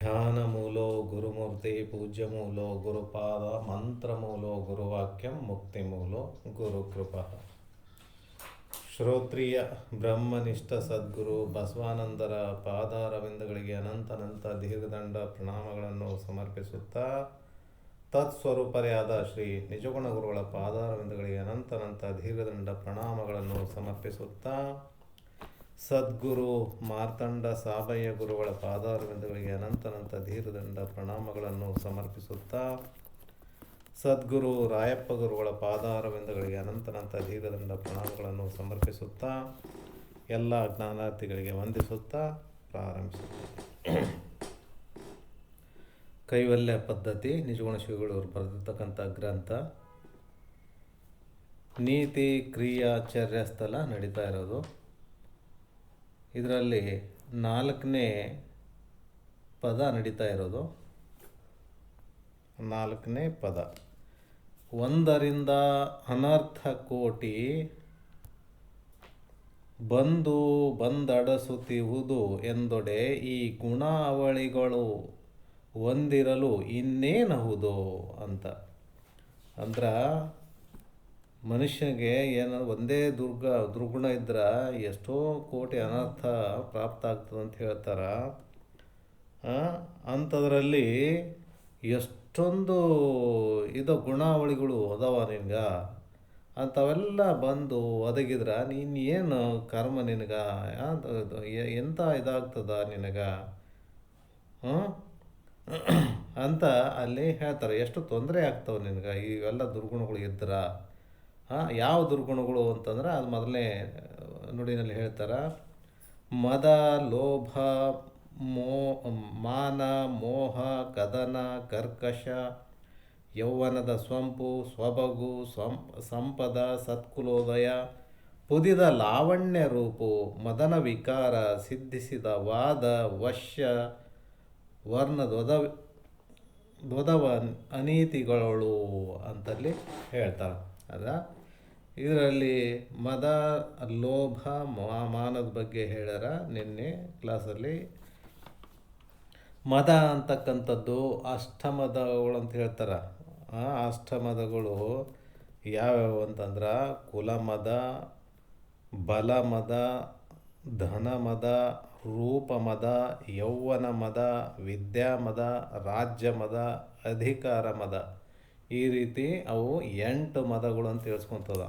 ಧ್ಯಾನಮೂಲೋ ಗುರುಮೂರ್ತಿ ಪೂಜ್ಯಮೂಲೋ ಗುರುಪಾದ ಮಂತ್ರಮೂಲೋ ಗುರುವಾಕ್ಯಂ ಮುಕ್ತಿಮೂಲೋ ಗುರುಕೃಪಾ. ಶ್ರೋತ್ರಿಯ ಬ್ರಹ್ಮನಿಷ್ಠ ಸದ್ಗುರು ಬಸವಾನಂದರ ಪಾದಾರವಿಂದಗಳಿಗೆ ಅನಂತ ದೀರ್ಘದಂಡ ಪ್ರಣಾಮಗಳನ್ನು ಸಮರ್ಪಿಸುತ್ತಾ, ತತ್ಸ್ವರೂಪರೆಯಾದ ಶ್ರೀ ನಿಜಗುಣ ಗುರುಗಳ ಪಾದಾರವಿಂದಗಳಿಗೆ ಅನಂತ ದೀರ್ಘದಂಡ ಪ್ರಣಾಮಗಳನ್ನು ಸಮರ್ಪಿಸುತ್ತಾ, ಸದ್ಗುರು ಮಾರ್ತಂಡ ಸಾಬಯ್ಯ ಗುರುಗಳ ಪಾದಾರವಿಂದಗಳಿಗೆ ಅನಂತ ಧೀರದಂಡ ಪ್ರಣಾಮಗಳನ್ನು ಸಮರ್ಪಿಸುತ್ತಾ, ಸದ್ಗುರು ರಾಯಪ್ಪ ಗುರುಗಳ ಪಾದಾರವಿಂದಗಳಿಗೆ ಅನಂತ ಧೀರದಂಡ ಪ್ರಣಾಮಗಳನ್ನು ಸಮರ್ಪಿಸುತ್ತಾ, ಎಲ್ಲ ಜ್ಞಾನಾರ್ಥಿಗಳಿಗೆ ವಂದಿಸುತ್ತಾ ಪ್ರಾರಂಭಿಸುತ್ತಾರೆ. ಕೈವಲ್ಯ ಪದ್ಧತಿ ನಿಜಗುಣ ಶ್ರೀಗಳು ಬರೆದಿರ್ತಕ್ಕಂಥ ಗ್ರಂಥ. ನೀತಿ ಕ್ರಿಯಾಚರ್ಯ ಸ್ಥಳ ನಡೀತಾ ಇರೋದು. ಇದರಲ್ಲಿ 4ನೇ ಪದ ನಡೀತಾ ಇರೋದು. 4ನೇ ಪದ. ಒಂದರಿಂದ ಅನರ್ಥ ಕೋಟಿ ಬಂದಡಸುತ್ತಿಹುದು ಎಂದೊಡೆ ಈ ಗುಣಾವಳಿಗಳು ಒಂದಿರಲು ಇನ್ನೇನಹುದು ಅಂತ. ಅಂದ್ರೆ ಮನುಷ್ಯನಿಗೆ ಒಂದೇ ದುರ್ಗುಣ ಇದ್ರೆ ಎಷ್ಟೋ ಕೋಟಿ ಅನರ್ಥ ಪ್ರಾಪ್ತ ಆಗ್ತದೆ ಅಂತ ಹೇಳ್ತಾರೆ. ಅಂಥದ್ರಲ್ಲಿ ಎಷ್ಟೊಂದು ಗುಣಾವಳಿಗಳು ಅದಾವ ನಿನ್ಗೆ. ಅಂಥವೆಲ್ಲ ಬಂದು ಒದಗಿದ್ರೆ ನೀನು ಕರ್ಮ ನಿನಗೆ ಎಂಥ ಇದಾಗ್ತದ ನಿನಗೆ ಅಂತ ಅಲ್ಲಿ ಹೇಳ್ತಾರೆ. ಎಷ್ಟು ತೊಂದರೆ ಆಗ್ತವೆ ನಿನಗೆ ಇವೆಲ್ಲ ದುರ್ಗುಣಗಳು ಇದ್ರೆ. ಯಾವ ದುರ್ಗುಣಗಳು ಅಂತಂದ್ರೆ ಅದು ಮೊದಲನೇ ನುಡಿನಲ್ಲಿ ಹೇಳ್ತಾರೆ. ಮದ, ಲೋಭ, ಮಾನ, ಮೋಹ, ಕದನ, ಕರ್ಕಶ, ಯೌವನದ ಸ್ವಂಪು, ಸ್ವಬಗು, ಸಂಪದ, ಸತ್ಕುಲೋದಯ, ಪುದಿದ ಲಾವಣ್ಯ ರೂಪು, ಮದನ ವಿಕಾರ, ಸಿದ್ಧಿಸಿದ ವಾದ, ವಶ್ಯ, ದ್ವದವ ಅನೀತಿಗಳು ಅಂತಲ್ಲಿ ಹೇಳ್ತಾರೆ. ಇದರಲ್ಲಿ ಮದ, ಲೋಭ, ಮಾನದ ಬಗ್ಗೆ ಹೇಳ್ಯಾರ ನಿನ್ನೆ ಕ್ಲಾಸಲ್ಲಿ. ಮದ ಅಂತಕ್ಕಂಥದ್ದು ಅಷ್ಟಮದಗಳು ಅಂತ ಹೇಳ್ತಾರೆ. ಆ ಅಷ್ಟಮದಗಳು ಯಾವ್ಯಾವು ಅಂತಂದ್ರೆ ಕುಲಮದ, ಬಲಮದ, ಧನಮದ, ರೂಪಮದ, ಯೌವನ ಮದ, ವಿದ್ಯಾಮದ, ರಾಜ್ಯಮದ, ಅಧಿಕಾರ ಮದ. ಈ ರೀತಿ ಅವು 8 ಮದಗಳು ಅಂತ ತಿಳಿಸ್ಕೊತದ.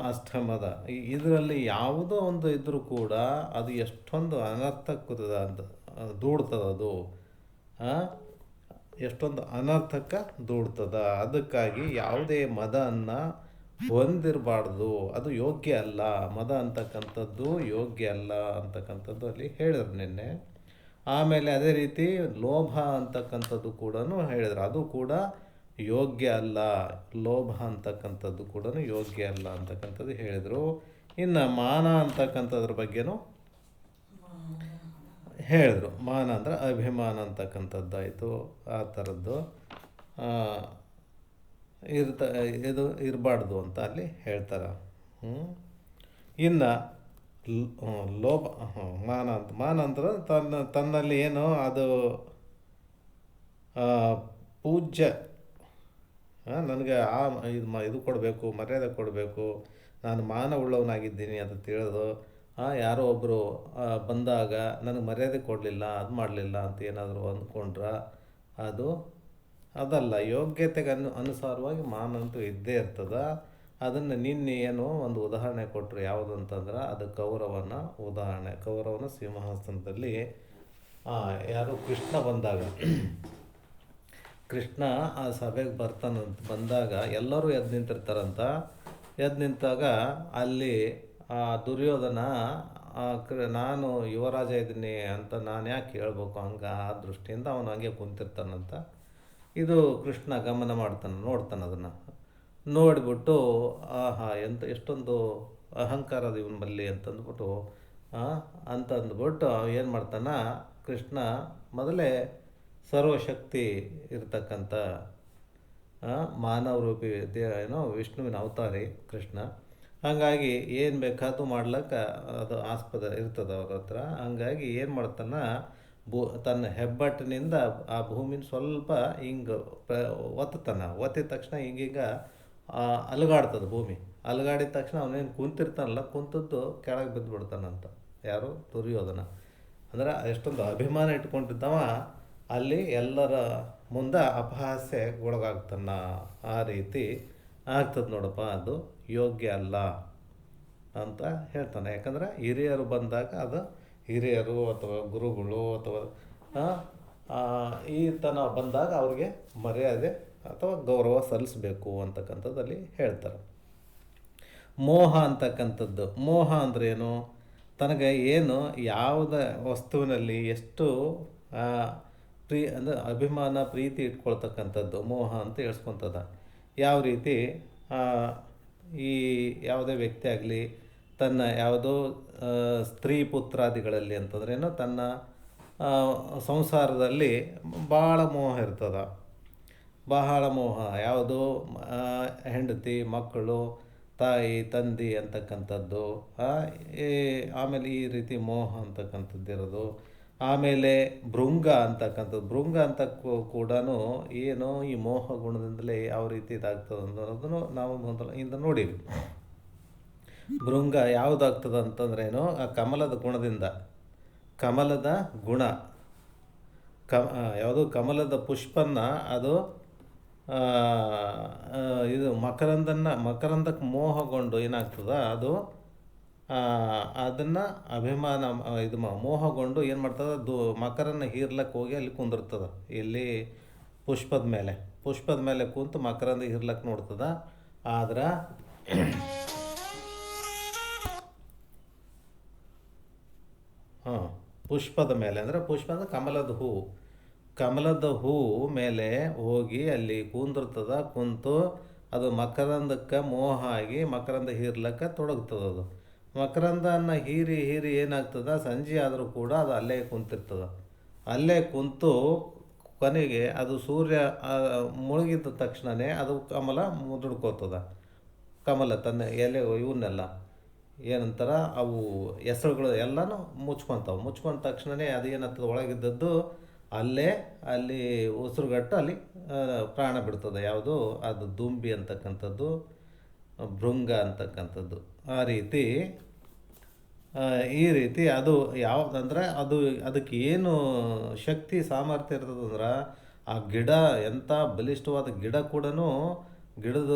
ಅಷ್ಟಮದ ಇದರಲ್ಲಿ ಯಾವುದೋ ಒಂದು ಇದ್ದರೂ ಕೂಡ ಅದು ಎಷ್ಟೊಂದು ಅನರ್ಥಕ್ಕದ ಅಂತ ದೂಡ್ತದದು. ಎಷ್ಟೊಂದು ಅನರ್ಥಕ್ಕೆ ದೂಡ್ತದ. ಅದಕ್ಕಾಗಿ ಯಾವುದೇ ಮದವನ್ನು ಹೊಂದಿರಬಾರ್ದು, ಅದು ಯೋಗ್ಯ ಅಲ್ಲ. ಮದ ಅಂತಕ್ಕಂಥದ್ದು ಯೋಗ್ಯ ಅಲ್ಲ ಅಂತಕ್ಕಂಥದ್ದು ಅಲ್ಲಿ ಹೇಳಿದ್ರು ನಿನ್ನೆ. ಆಮೇಲೆ ಅದೇ ರೀತಿ ಲೋಭ ಅಂತಕ್ಕಂಥದ್ದು ಕೂಡ ಹೇಳಿದ್ರು, ಅದು ಕೂಡ ಯೋಗ್ಯ ಅಲ್ಲ. ಲೋಭ ಅಂತಕ್ಕಂಥದ್ದು ಕೂಡ ಯೋಗ್ಯ ಅಲ್ಲ ಅಂತಕ್ಕಂಥದ್ದು ಹೇಳಿದರು. ಇನ್ನು ಮಾನ ಅಂತಕ್ಕಂಥದ್ರ ಬಗ್ಗೆನೂ ಹೇಳಿದ್ರು. ಮಾನ ಅಂದರೆ ಅಭಿಮಾನ ಅಂತಕ್ಕಂಥದ್ದಾಯಿತು. ಆ ಥರದ್ದು ಇದು ಇರಬಾರ್ದು ಅಂತ ಅಲ್ಲಿ ಹೇಳ್ತಾರೆ. ಇನ್ನು ಲೋಭ ಮಾನ ಅಂದ್ರೆ ತನ್ನಲ್ಲಿ ಏನು ಅದು ಪೂಜ್ಯ, ನನಗೆ ಇದು ಕೊಡಬೇಕು, ಮರ್ಯಾದೆ ಕೊಡಬೇಕು, ನಾನು ಮಾನ ಉಳ್ಳವನಾಗಿದ್ದೀನಿ ಅಂತ ತಿಳಿದು ಯಾರೋ ಒಬ್ಬರು ಬಂದಾಗ ನನಗೆ ಮರ್ಯಾದೆ ಕೊಡಲಿಲ್ಲ, ಅದು ಮಾಡಲಿಲ್ಲ ಅಂತ ಏನಾದರೂ ಅಂದ್ಕೊಂಡ್ರೆ ಅದಲ್ಲ. ಯೋಗ್ಯತೆಗೆ ಅನುಸಾರವಾಗಿ ಮಾನ ಅಂತೂ ಇದ್ದೇ ಇರ್ತದೆ. ಅದನ್ನು ನಿನ್ನೆ ಏನು ಒಂದು ಉದಾಹರಣೆ ಕೊಟ್ಟರು. ಯಾವುದು ಅಂತಂದ್ರೆ ಅದು ಕೌರವನ ಸಿಂಹಾಸನದಲ್ಲಿ ಯಾರು ಕೃಷ್ಣ ಬಂದಾಗ, ಕೃಷ್ಣ ಆ ಸಭೆಗೆ ಬಂದಾಗ ಎಲ್ಲರೂ ಎದ್ದು ನಿಂತಿರ್ತಾರಂತ. ಎದ್ದು ನಿಂತಾಗ ಅಲ್ಲಿ ದುರ್ಯೋಧನ ನಾನು ಯುವರಾಜ ಇದ್ದೀನಿ ಅಂತ ನಾನು ಯಾಕೆ ಹೇಳ್ಬೇಕು ಹಂಗೆ, ಆ ದೃಷ್ಟಿಯಿಂದ ಅವನು ಹಂಗೆ ಕುಂತಿರ್ತಾನಂತ. ಇದು ಕೃಷ್ಣ ಗಮನ ನೋಡ್ತಾನೆ. ಅದನ್ನು ನೋಡಿಬಿಟ್ಟು ಎಷ್ಟೊಂದು ಅಹಂಕಾರದ ಇವನ ಬಲ್ಲಿ ಅಂತಂದ್ಬಿಟ್ಟು ಏನು ಮಾಡ್ತಾನೆ ಕೃಷ್ಣ, ಮೊದಲೇ ಸರ್ವಶಕ್ತಿ ಇರತಕ್ಕಂಥ ಮಾನವ ರೂಪಿ ವಿಷ್ಣುವಿನ ಅವತಾರಿ ಕೃಷ್ಣ. ಹಾಗಾಗಿ ಏನು ಬೇಕಾದರೂ ಮಾಡ್ಲಿಕ್ಕೆ ಅದು ಆಸ್ಪದ ಇರ್ತದೆ ಅವ್ರ ಹತ್ರ. ಹಂಗಾಗಿ ಏನು ಮಾಡ್ತಾನೆ, ತನ್ನ ಹೆಬ್ಬಟ್ಟಿನಿಂದ ಆ ಭೂಮಿನ ಸ್ವಲ್ಪ ಹಿಂಗೆ ಒತ್ತಿದ ತಕ್ಷಣ ಹಿಂಗೀಗ ಅಲುಗಾಡ್ತದೆ ಭೂಮಿ. ಅಲುಗಾಡಿದ ತಕ್ಷಣ ಅವನೇನು ಕುಂತಿರ್ತಾನಲ್ಲ, ಕುಂತದ್ದು ಕೆಳಗೆ ಬಿದ್ದುಬಿಡ್ತಾನಂತ. ಯಾರು? ದುರ್ಯೋಧನ. ಅಂದ್ರೆ ಎಷ್ಟೊಂದು ಅಭಿಮಾನ ಇಟ್ಕೊಂಡಿದ್ದವ ಅಲ್ಲಿ ಎಲ್ಲರ ಮುಂದೆ ಅಪಹಾಸ್ಯಕ್ಕೊಳಗಾಗ್ತಾನ. ಆ ರೀತಿ ಆಗ್ತದೆ ನೋಡಪ್ಪ, ಅದು ಯೋಗ್ಯ ಅಲ್ಲ ಅಂತ ಹೇಳ್ತಾನೆ. ಯಾಕಂದ್ರೆ ಹಿರಿಯರು ಬಂದಾಗ ಅದು ಹಿರಿಯರು ಅಥವಾ ಗುರುಗಳು ಅಥವಾ ಈ ತನ ಬಂದಾಗ ಅವ್ರಿಗೆ ಮರ್ಯಾದೆ ಅಥವಾ ಗೌರವ ಸಲ್ಲಿಸಬೇಕು ಅಂತಕ್ಕಂಥದ್ದಲ್ಲಿ ಹೇಳ್ತಾರೆ. ಮೋಹ ಅಂತಕ್ಕಂಥದ್ದು, ಮೋಹ ಅಂದ್ರೇನು? ತನಗೆ ಏನು ಯಾವುದೇ ವಸ್ತುವಿನಲ್ಲಿ ಎಷ್ಟು ಅಂದರೆ ಅಭಿಮಾನ ಪ್ರೀತಿ ಇಟ್ಕೊಳ್ತಕ್ಕಂಥದ್ದು ಮೋಹ ಅಂತ ಹೇಳ್ಸ್ಕೊತದ. ಯಾವ ರೀತಿ ಈ ಯಾವುದೇ ವ್ಯಕ್ತಿ ಆಗಲಿ ತನ್ನ ಯಾವುದೋ ಸ್ತ್ರೀ ಪುತ್ರಾದಿಗಳಲ್ಲಿ ಅಂತಂದ್ರೇನು ತನ್ನ ಸಂಸಾರದಲ್ಲಿ ಭಾಳ ಮೋಹ ಇರ್ತದೆ. ಬಹಳ ಮೋಹ ಯಾವುದು? ಹೆಂಡತಿ, ಮಕ್ಕಳು, ತಾಯಿ, ತಂದೆ ಅಂತಕ್ಕಂಥದ್ದು. ಆಮೇಲೆ ಈ ರೀತಿ ಮೋಹ ಅಂತಕ್ಕಂಥದ್ದು ಇರೋದು. ಆಮೇಲೆ ಭೃಂಗ ಅಂತಕ್ಕಂಥದ್ದು. ಭೃಂಗ ಅಂತ ಕೂಡ ಏನೋ ಈ ಮೋಹ ಗುಣದಿಂದಲೇ ಯಾವ ರೀತಿ ಇದಾಗ್ತದೆ ಅನ್ನೋದನ್ನು ನಾವು ಮೊದಲಿಂದ ನೋಡೀವಿ. ಭೃಂಗ ಯಾವುದಾಗ್ತದೆ ಅಂತಂದ್ರೇನು? ಆ ಕಮಲದ ಗುಣದಿಂದ, ಕಮಲದ ಗುಣ ಯಾವುದು? ಕಮಲದ ಪುಷ್ಪನ್ನ ಅದು ಇದು ಮಕರಂದಕ್ಕೆ ಮೋಹಗೊಂಡು ಏನಾಗ್ತದೆ ಅದು ಅದನ್ನು ಅಭಿಮಾನ ಇದು ಮೋಹಗೊಂಡು ಏನು ಮಾಡ್ತದೆ? ಮಕರನ್ನ ಹೀರ್ಲಕ್ಕೆ ಹೋಗಿ ಅಲ್ಲಿ ಕುಂದಿರ್ತದೆ. ಇಲ್ಲಿ ಪುಷ್ಪದ ಮೇಲೆ ಕುಂತು ಮಕರಂದ ಹೀರ್ಲಕ್ಕೆ ನೋಡ್ತದೆ. ಆದ್ರೆ ಪುಷ್ಪದ ಮೇಲೆ ಅಂದರೆ ಪುಷ್ಪ ಅಂದರೆ ಕಮಲದ ಹೂವು ಮೇಲೆ ಹೋಗಿ ಅಲ್ಲಿ ಕುಂತು ಅದು ಮಕರಂದಕ್ಕೆ ಮೋಹ ಆಗಿ ಮಕರಂದ ಹೀರ್ಲಕ್ಕೆ ತೊಡಗ್ತದೆ. ಅದು ಮಕರಂದನ್ನು ಹೀರಿ ಏನಾಗ್ತದೆ? ಸಂಜೆ ಆದರೂ ಕೂಡ ಅದು ಅಲ್ಲೇ ಕುಂತಿರ್ತದೆ. ಅಲ್ಲೇ ಕುಂತು ಕೊನೆಗೆ ಅದು ಸೂರ್ಯ ಮುಳುಗಿದ ತಕ್ಷಣವೇ ಅದು ಕಮಲ ಮುದುಡ್ಕೋತದ. ಕಮಲ ತನ್ನ ಎಲೆ ಇವನ್ನೆಲ್ಲ ಏನಂತಾರ ಅವು ಹೆಸರುಗಳು ಎಲ್ಲನೂ ಮುಚ್ಕೊಂಡ ತಕ್ಷಣವೇ ಅದು ಏನಾಗ್ತದೆ? ಒಳಗಿದ್ದದ್ದು ಅಲ್ಲಿ ಉಸಿರುಗಟ್ಟು ಅಲ್ಲಿ ಪ್ರಾಣ ಬಿಡ್ತದೆ. ಯಾವುದು? ಅದು ದುಂಬಿ ಅಂತಕ್ಕಂಥದ್ದು, ಭೃಂಗ ಅಂತಕ್ಕಂಥದ್ದು. ಈ ರೀತಿ ಅದು ಯಾವುದಂದ್ರೆ ಅದಕ್ಕೆ ಏನು ಶಕ್ತಿ ಸಾಮರ್ಥ್ಯ ಇರ್ತದಂದ್ರೆ ಆ ಗಿಡ ಎಂಥ ಬಲಿಷ್ಠವಾದ ಗಿಡ ಕೂಡ ಗಿಡದ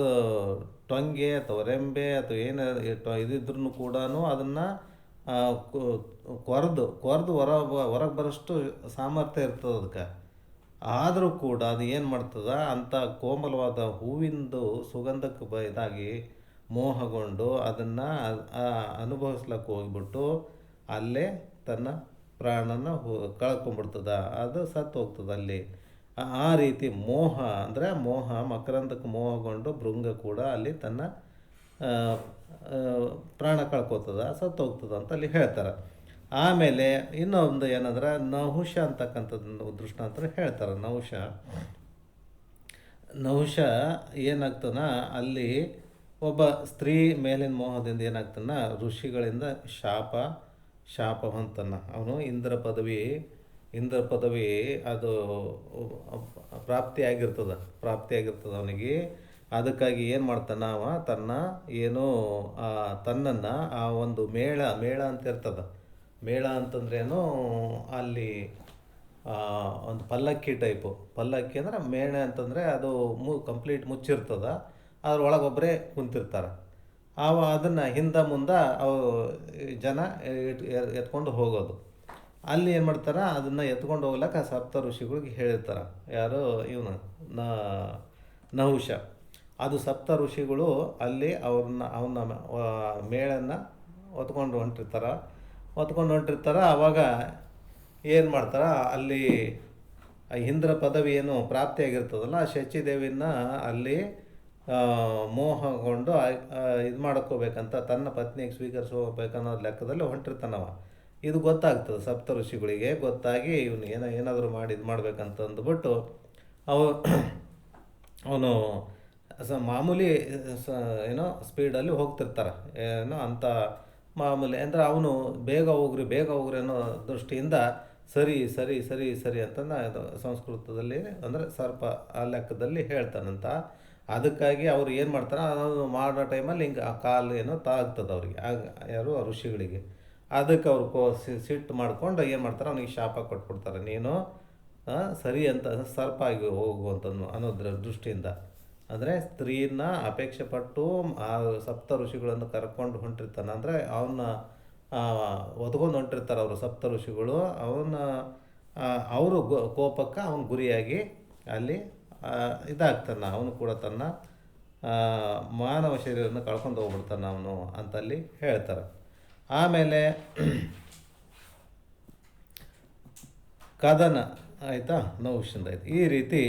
ಟೊಂಗೆ ಅಥವಾ ರೆಂಬೆ ಅಥವಾ ಏನು ಇದಿದ್ರೂ ಕೂಡ ಅದನ್ನು ಕೊರೆದು ಹೊರಗೆ ಬರೋಷ್ಟು ಸಾಮರ್ಥ್ಯ ಇರ್ತದೆ ಅದಕ್ಕೆ. ಆದರೂ ಕೂಡ ಅದು ಏನು ಮಾಡ್ತದೆ? ಅಂಥ ಕೋಮಲವಾದ ಹೂವಿಂದು ಸುಗಂಧಕ್ಕೆ ಇದಾಗಿ ಮೋಹಗೊಂಡು ಅದನ್ನು ಅನುಭವಿಸ್ಲಿಕ್ಕೆ ಹೋಗ್ಬಿಟ್ಟು ಅಲ್ಲೇ ತನ್ನ ಪ್ರಾಣನ ಕಳ್ಕೊಂಡ್ಬಿಡ್ತದೆ. ಅದು ಸತ್ತು ಹೋಗ್ತದೆ ಅಲ್ಲಿ. ಆ ರೀತಿ ಮೋಹ ಮಕರಂದಕ್ಕೆ ಮೋಹಗೊಂಡು ಭೃಂಗ ಕೂಡ ಅಲ್ಲಿ ತನ್ನ ಪ್ರಾಣ ಕಳ್ಕೊತದ, ಸತ್ತು ಹೋಗ್ತದೆ ಅಂತ ಅಲ್ಲಿ ಹೇಳ್ತಾರೆ. ಆಮೇಲೆ ಇನ್ನೊಂದು ಏನಂದ್ರೆ ನಹುಷ ಅಂತಕ್ಕಂಥದ್ದು ದೃಷ್ಟಾಂತ ಹೇಳ್ತಾರೆ. ನಹುಷ ಏನಾಗ್ತಾನ ಅಲ್ಲಿ ಒಬ್ಬ ಸ್ತ್ರೀ ಮೇಲಿನ ಮೋಹದಿಂದ ಏನಾಗ್ತಾನ ಋಷಿಗಳಿಂದ ಶಾಪ ಹೊಂತಾನ. ಅವನು ಇಂದ್ರ ಪದವಿ ಅದು ಪ್ರಾಪ್ತಿಯಾಗಿರ್ತದೆ ಅವನಿಗೆ. ಅದಕ್ಕಾಗಿ ಏನು ಮಾಡ್ತಾನ ಅವ ತನ್ನನ್ನು ಆ ಒಂದು ಮೇಳ ಅಂತ ಇರ್ತದೆ. ಮೇಳ ಅಂತಂದ್ರೇನು? ಅಲ್ಲಿ ಒಂದು ಪಲ್ಲಕ್ಕಿ ಅಂದರೆ ಮೇಣೆ ಅಂತಂದರೆ ಅದು ಕಂಪ್ಲೀಟ್ ಮುಚ್ಚಿರ್ತದೆ. ಅದ್ರೊಳಗೊಬ್ಬರೇ ಕುಂತಿರ್ತಾರೆ. ಅದನ್ನು ಹಿಂದೆ ಮುಂದೆ ಜನ ಎತ್ಕೊಂಡು ಹೋಗೋದು. ಅಲ್ಲಿ ಏನು ಮಾಡ್ತಾರೆ? ಅದನ್ನು ಎತ್ಕೊಂಡು ಹೋಗ್ಲಿಕ್ಕೆ ಸಪ್ತ ಋಷಿಗಳಿಗೆ ಹೇಳಿರ್ತಾರೆ. ಯಾರು? ಇವನು ನಹುಷ. ಅದು ಸಪ್ತ ಋಷಿಗಳು ಅಲ್ಲಿ ಅವನ ಮೇಳನ್ನು ಹೊತ್ಕೊಂಡು ಹೊಂಟಿರ್ತಾರೆ. ಆವಾಗ ಏನು ಮಾಡ್ತಾರೆ? ಅಲ್ಲಿ ಇಂದ್ರ ಪದವಿ ಏನು ಪ್ರಾಪ್ತಿಯಾಗಿರ್ತದಲ್ಲ, ಆ ಶಚಿದೇವಿನ ಅಲ್ಲಿ ಮೋಹಗೊಂಡು ಇದು ಮಾಡ್ಕೋಬೇಕಂತ ತನ್ನ ಪತ್ನಿಗೆ ಸ್ವೀಕರಿಸ್ಕೋಬೇಕನ್ನೋ ಲೆಕ್ಕದಲ್ಲಿ ಹೊಂಟಿರ್ತಾನವ. ಇದು ಗೊತ್ತಾಗ್ತದೆ ಸಪ್ತ ಋಷಿಗಳಿಗೆ. ಗೊತ್ತಾಗಿ ಇವನು ಏನಾದರೂ ಮಾಡಿ ಇದು ಮಾಡ್ಬೇಕಂತ ಅಂದ್ಬಿಟ್ಟು ಅವನು ಮಾಮೂಲಿ ಸ್ಪೀಡಲ್ಲಿ ಹೋಗ್ತಿರ್ತಾರೆ. ಅಂಥ ಮಾಮೂಲಿ ಅಂದರೆ ಅವನು ಬೇಗ ಹೋಗ್ರಿ ಅನ್ನೋ ದೃಷ್ಟಿಯಿಂದ ಸರಿ ಸರಿ ಸರಿ ಸರಿ ಅಂತ ಇದು ಸಂಸ್ಕೃತದಲ್ಲಿ ಅಂದರೆ ಸರ್ಪ ಆ ಲೆಕ್ಕದಲ್ಲಿ ಹೇಳ್ತಾನಂತ. ಅದಕ್ಕಾಗಿ ಅವ್ರು ಏನು ಮಾಡ್ತಾರೆ, ಅದು ಮಾಡೋ ಟೈಮಲ್ಲಿ ಹಿಂಗೆ ಆ ಕಾಲು ಏನೋ ತಾಗ್ತದೆ ಅವ್ರಿಗೆ, ಆಗ ಯಾರು ಆ ಋಷಿಗಳಿಗೆ. ಅದಕ್ಕೆ ಅವ್ರು ಸಿಟ್ಟು ಮಾಡ್ಕೊಂಡು ಏನು ಮಾಡ್ತಾರೆ, ಅವನಿಗೆ ಶಾಪ ಕೊಟ್ಬಿಡ್ತಾರೆ, ನೀನು ಸರಿ ಅಂತ ಸರ್ಪ ಆಗಿ ಹೋಗುವಂತ ಅನ್ನೋದ್ರ ದೃಷ್ಟಿಯಿಂದ. ಅಂದರೆ ಸ್ತ್ರೀನ ಅಪೇಕ್ಷೆ ಪಟ್ಟು ಆ ಸಪ್ತ ಋಷಿಗಳನ್ನು ಕರ್ಕೊಂಡು ಹೊಂಟಿರ್ತಾನೆ, ಅಂದರೆ ಅವನ್ನ ಹೊತ್ಕೊಂಡು ಹೊಂಟಿರ್ತಾರೆ ಅವರು ಸಪ್ತ ಋಷಿಗಳು. ಅವನ ಅವರು ಕೋಪಕ್ಕೆ ಅವನ ಗುರಿಯಾಗಿ ಅಲ್ಲಿ ಇದಾಗ್ತಾನೆ, ಅವನು ಕೂಡ ತನ್ನ ಮಾನವ ಶರೀರವನ್ನು ಕಳ್ಕೊಂಡು ಹೋಗ್ಬಿಡ್ತಾನೆ ಅವನು ಅಂತಲ್ಲಿ ಹೇಳ್ತಾರೆ. ಆಮೇಲೆ ಕದನ ಆಯಿತಾ, ನಹುಷಂದ ಆಯ್ತು, ಈ ರೀತಿ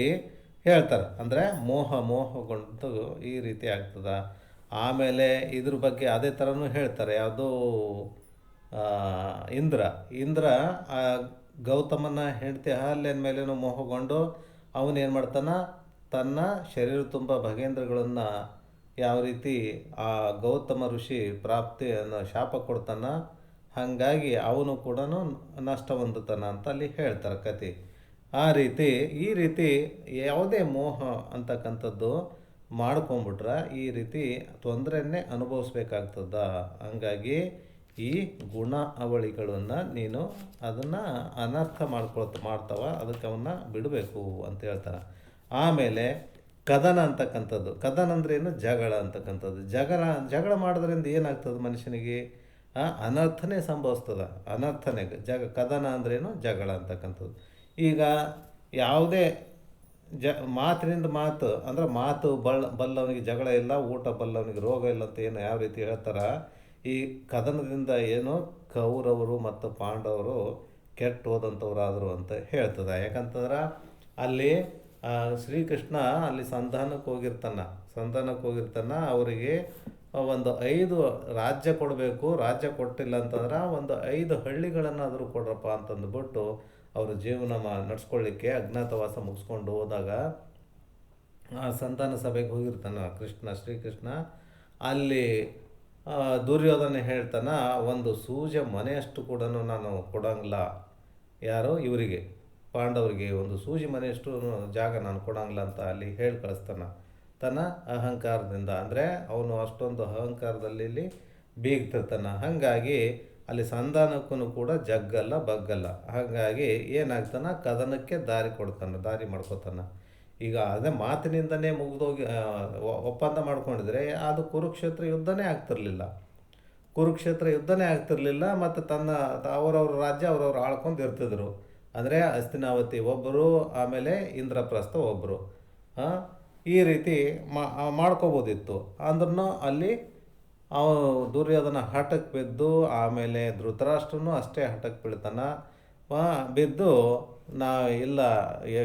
ಹೇಳ್ತಾರೆ. ಅಂದರೆ ಮೋಹಗೊಂಡು ಈ ರೀತಿ ಆಗ್ತದೆ. ಆಮೇಲೆ ಇದ್ರ ಬಗ್ಗೆ ಅದೇ ಥರನೂ ಹೇಳ್ತಾರೆ, ಯಾವುದು ಇಂದ್ರ ಇಂದ್ರ ಆ ಗೌತಮನ ಹೆಂಡತಿ ಅಹಲ್ಯನ ಮೇಲೇನೂ ಮೋಹಗೊಂಡು ಅವನೇನು ಮಾಡ್ತಾನೆ, ತನ್ನ ಶರೀರ ತುಂಬ ಭಗೇಂದ್ರಗಳನ್ನು ಯಾವ ರೀತಿ ಆ ಗೌತಮ ಋಷಿ ಪ್ರಾಪ್ತಿಯನ್ನು ಶಾಪ ಕೊಡ್ತಾನೆ, ಹಾಗಾಗಿ ಅವನು ಕೂಡ ನಷ್ಟ ಹೊಂದುತ್ತಾನ ಅಂತ ಅಲ್ಲಿ ಹೇಳ್ತಾರೆ ಕತೆ. ಆ ರೀತಿ ಈ ರೀತಿ ಯಾವುದೇ ಮೋಹ ಅಂತಕ್ಕಂಥದ್ದು ಮಾಡ್ಕೊಂಬಿಟ್ರೆ ಈ ರೀತಿ ತೊಂದರೆಯನ್ನೇ ಅನುಭವಿಸ್ಬೇಕಾಗ್ತದ. ಹಂಗಾಗಿ ಈ ಗುಣ ಅವಳಿಗಳನ್ನು ನೀನು ಅದನ್ನು ಅನರ್ಥ ಮಾಡ್ತಾವ, ಅದಕ್ಕೆ ಅವನ್ನ ಬಿಡಬೇಕು ಅಂತ ಹೇಳ್ತಾರೆ. ಆಮೇಲೆ ಕದನ ಅಂತಕ್ಕಂಥದ್ದು, ಕದನ ಅಂದ್ರೆ ಏನು, ಜಗಳ ಅಂತಕ್ಕಂಥದ್ದು. ಜಗಳ ಮಾಡೋದ್ರಿಂದ ಏನಾಗ್ತದೆ ಮನುಷ್ಯನಿಗೆ, ಅನರ್ಥನೇ ಸಂಭವಿಸ್ತದೆ, ಅನರ್ಥನೇ. ಕದನ ಅಂದ್ರೇನು, ಜಗಳ ಅಂತಕ್ಕಂಥದ್ದು. ಈಗ ಯಾವುದೇ ಮಾತಿನಿಂದ ಮಾತು ಅಂದರೆ ಮಾತು ಬಲ್ಲವನಿಗೆ ಜಗಳ ಇಲ್ಲ, ಊಟ ಬಲ್ಲವನಿಗೆ ರೋಗ ಇಲ್ಲ ಅಂತ ಏನು ಯಾವ ರೀತಿ ಹೇಳ್ತಾರೆ, ಈ ಕದನದಿಂದ ಏನು ಕೌರವರು ಮತ್ತು ಪಾಂಡವರು ಕೆಟ್ಟು ಹೋದಂಥವ್ರಾದರು ಅಂತ ಹೇಳ್ತದೆ. ಯಾಕಂತಂದ್ರೆ ಅಲ್ಲಿ ಶ್ರೀಕೃಷ್ಣ ಅಲ್ಲಿ ಸಂಧಾನಕ್ಕೆ ಹೋಗಿರ್ತಾನೆ, ಅವರಿಗೆ ಒಂದು 5 ರಾಜ್ಯ ಕೊಡಬೇಕು, ರಾಜ್ಯ ಕೊಟ್ಟಿಲ್ಲ ಅಂತಂದ್ರೆ ಒಂದು 5 ಹಳ್ಳಿಗಳನ್ನಾದರೂ ಕೊಡ್ರಪ್ಪ ಅಂತಂದುಬಿಟ್ಟು ಅವರು ಜೀವನ ನಡೆಸ್ಕೊಳ್ಳಿಕ್ಕೆ ಅಜ್ಞಾತವಾಸ ಮುಗಿಸ್ಕೊಂಡು ಹೋದಾಗ ಆ ಸಂತಾನ ಸಭೆಗೆ ಹೋಗಿರ್ತಾನೆ ಶ್ರೀಕೃಷ್ಣ. ಅಲ್ಲಿ ದುರ್ಯೋಧನ ಹೇಳ್ತಾನೆ, ಒಂದು ಸೂಜೆ ಮನೆಯಷ್ಟು ಕೂಡ ನಾನು ಕೊಡಂಗಿಲ್ಲ, ಯಾರೋ ಇವರಿಗೆ ಪಾಂಡವರಿಗೆ ಒಂದು ಸೂಜಿ ಮನೆಯಷ್ಟು ಜಾಗ ನಾನು ಕೊಡಂಗಿಲ್ಲ ಅಂತ ಅಲ್ಲಿ ಹೇಳಿ ಕಳಿಸ್ತಾನೆ ತನ್ನ ಅಹಂಕಾರದಿಂದ. ಅಂದರೆ ಅವನು ಅಷ್ಟೊಂದು ಅಹಂಕಾರದಲ್ಲಿ ಬೀಗ್ತಿರ್ತಾನೆ. ಹಾಗಾಗಿ ಅಲ್ಲಿ ಸಂಧಾನಕ್ಕೂ ಕೂಡ ಜಗ್ಗಲ್ಲ ಬಗ್ಗಲ್ಲ. ಹಾಗಾಗಿ ಏನಾಗ್ತಾನೆ, ಕದನಕ್ಕೆ ದಾರಿ ಮಾಡ್ಕೋತಾನೆ. ಈಗ ಅದೇ ಮಾತಿನಿಂದನೇ ಮುಗಿದೋಗಿ ಒಪ್ಪಂದ ಮಾಡ್ಕೊಂಡಿದ್ರೆ ಅದು ಕುರುಕ್ಷೇತ್ರ ಯುದ್ಧನೇ ಆಗ್ತಿರ್ಲಿಲ್ಲ. ಮತ್ತು ಅವರವ್ರ ರಾಜ್ಯ ಅವ್ರವ್ರು ಆಳ್ಕೊಂಡು ಇರ್ತಿದ್ರು. ಅಂದರೆ ಹಸ್ತಿನಾವತಿ ಒಬ್ಬರು, ಆಮೇಲೆ ಇಂದ್ರಪ್ರಸ್ಥ ಒಬ್ಬರು, ಈ ರೀತಿ ಮಾಡ್ಕೋಬೋದಿತ್ತು. ಅಂದ್ರೂ ಅಲ್ಲಿ ದುರ್ಯೋಧನ ಹಠಕ್ಕೆ ಬಿದ್ದು, ಆಮೇಲೆ ಧೃತರಾಷ್ಟ್ರನೂ ಅಷ್ಟೇ ಹಠಕ್ಕೆ ಬೀಳ್ತಾನೆ. ಬಿದ್ದು ಇಲ್ಲ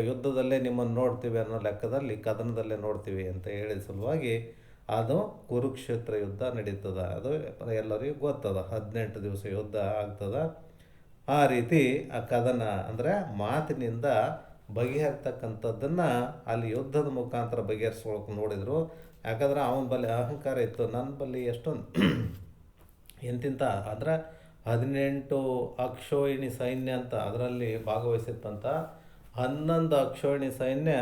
ಯುದ್ಧದಲ್ಲೇ ನಿಮ್ಮನ್ನು ನೋಡ್ತೀವಿ ಅನ್ನೋ ಲೆಕ್ಕದಲ್ಲಿ ಕದನದಲ್ಲೇ ನೋಡ್ತೀವಿ ಅಂತ ಹೇಳಿದ ಸಲುವಾಗಿ ಅದು ಕುರುಕ್ಷೇತ್ರ ಯುದ್ಧ ನಡೀತದೆ. ಅದು ಎಲ್ಲರಿಗೂ ಗೊತ್ತದ, 18 ದಿವಸ ಯುದ್ಧ ಆಗ್ತದೆ. ಆ ರೀತಿ ಆ ಕದನ ಅಂದರೆ ಮಾತಿನಿಂದ ಬಗೆಹರ್ತಕ್ಕಂಥದ್ದನ್ನು ಅಲ್ಲಿ ಯುದ್ಧದ ಮುಖಾಂತರ ಬಗೆಹರಿಸ್ಕೊಳಕ್ಕೆ ನೋಡಿದರು. ಯಾಕಂದ್ರೆ ಅವನ ಬಳಿ ಅಹಂಕಾರ ಇತ್ತು, ನನ್ನ ಬಳಿ ಎಷ್ಟೊಂದು ಎಂತಿಂತ ಅಂದರೆ 18 ಅಕ್ಷೋಹಿಣಿ ಸೈನ್ಯ ಅಂತ ಅದರಲ್ಲಿ ಭಾಗವಹಿಸಿತ್ತಂತ. 11 ಅಕ್ಷೋಹಿಣಿ ಸೈನ್ಯ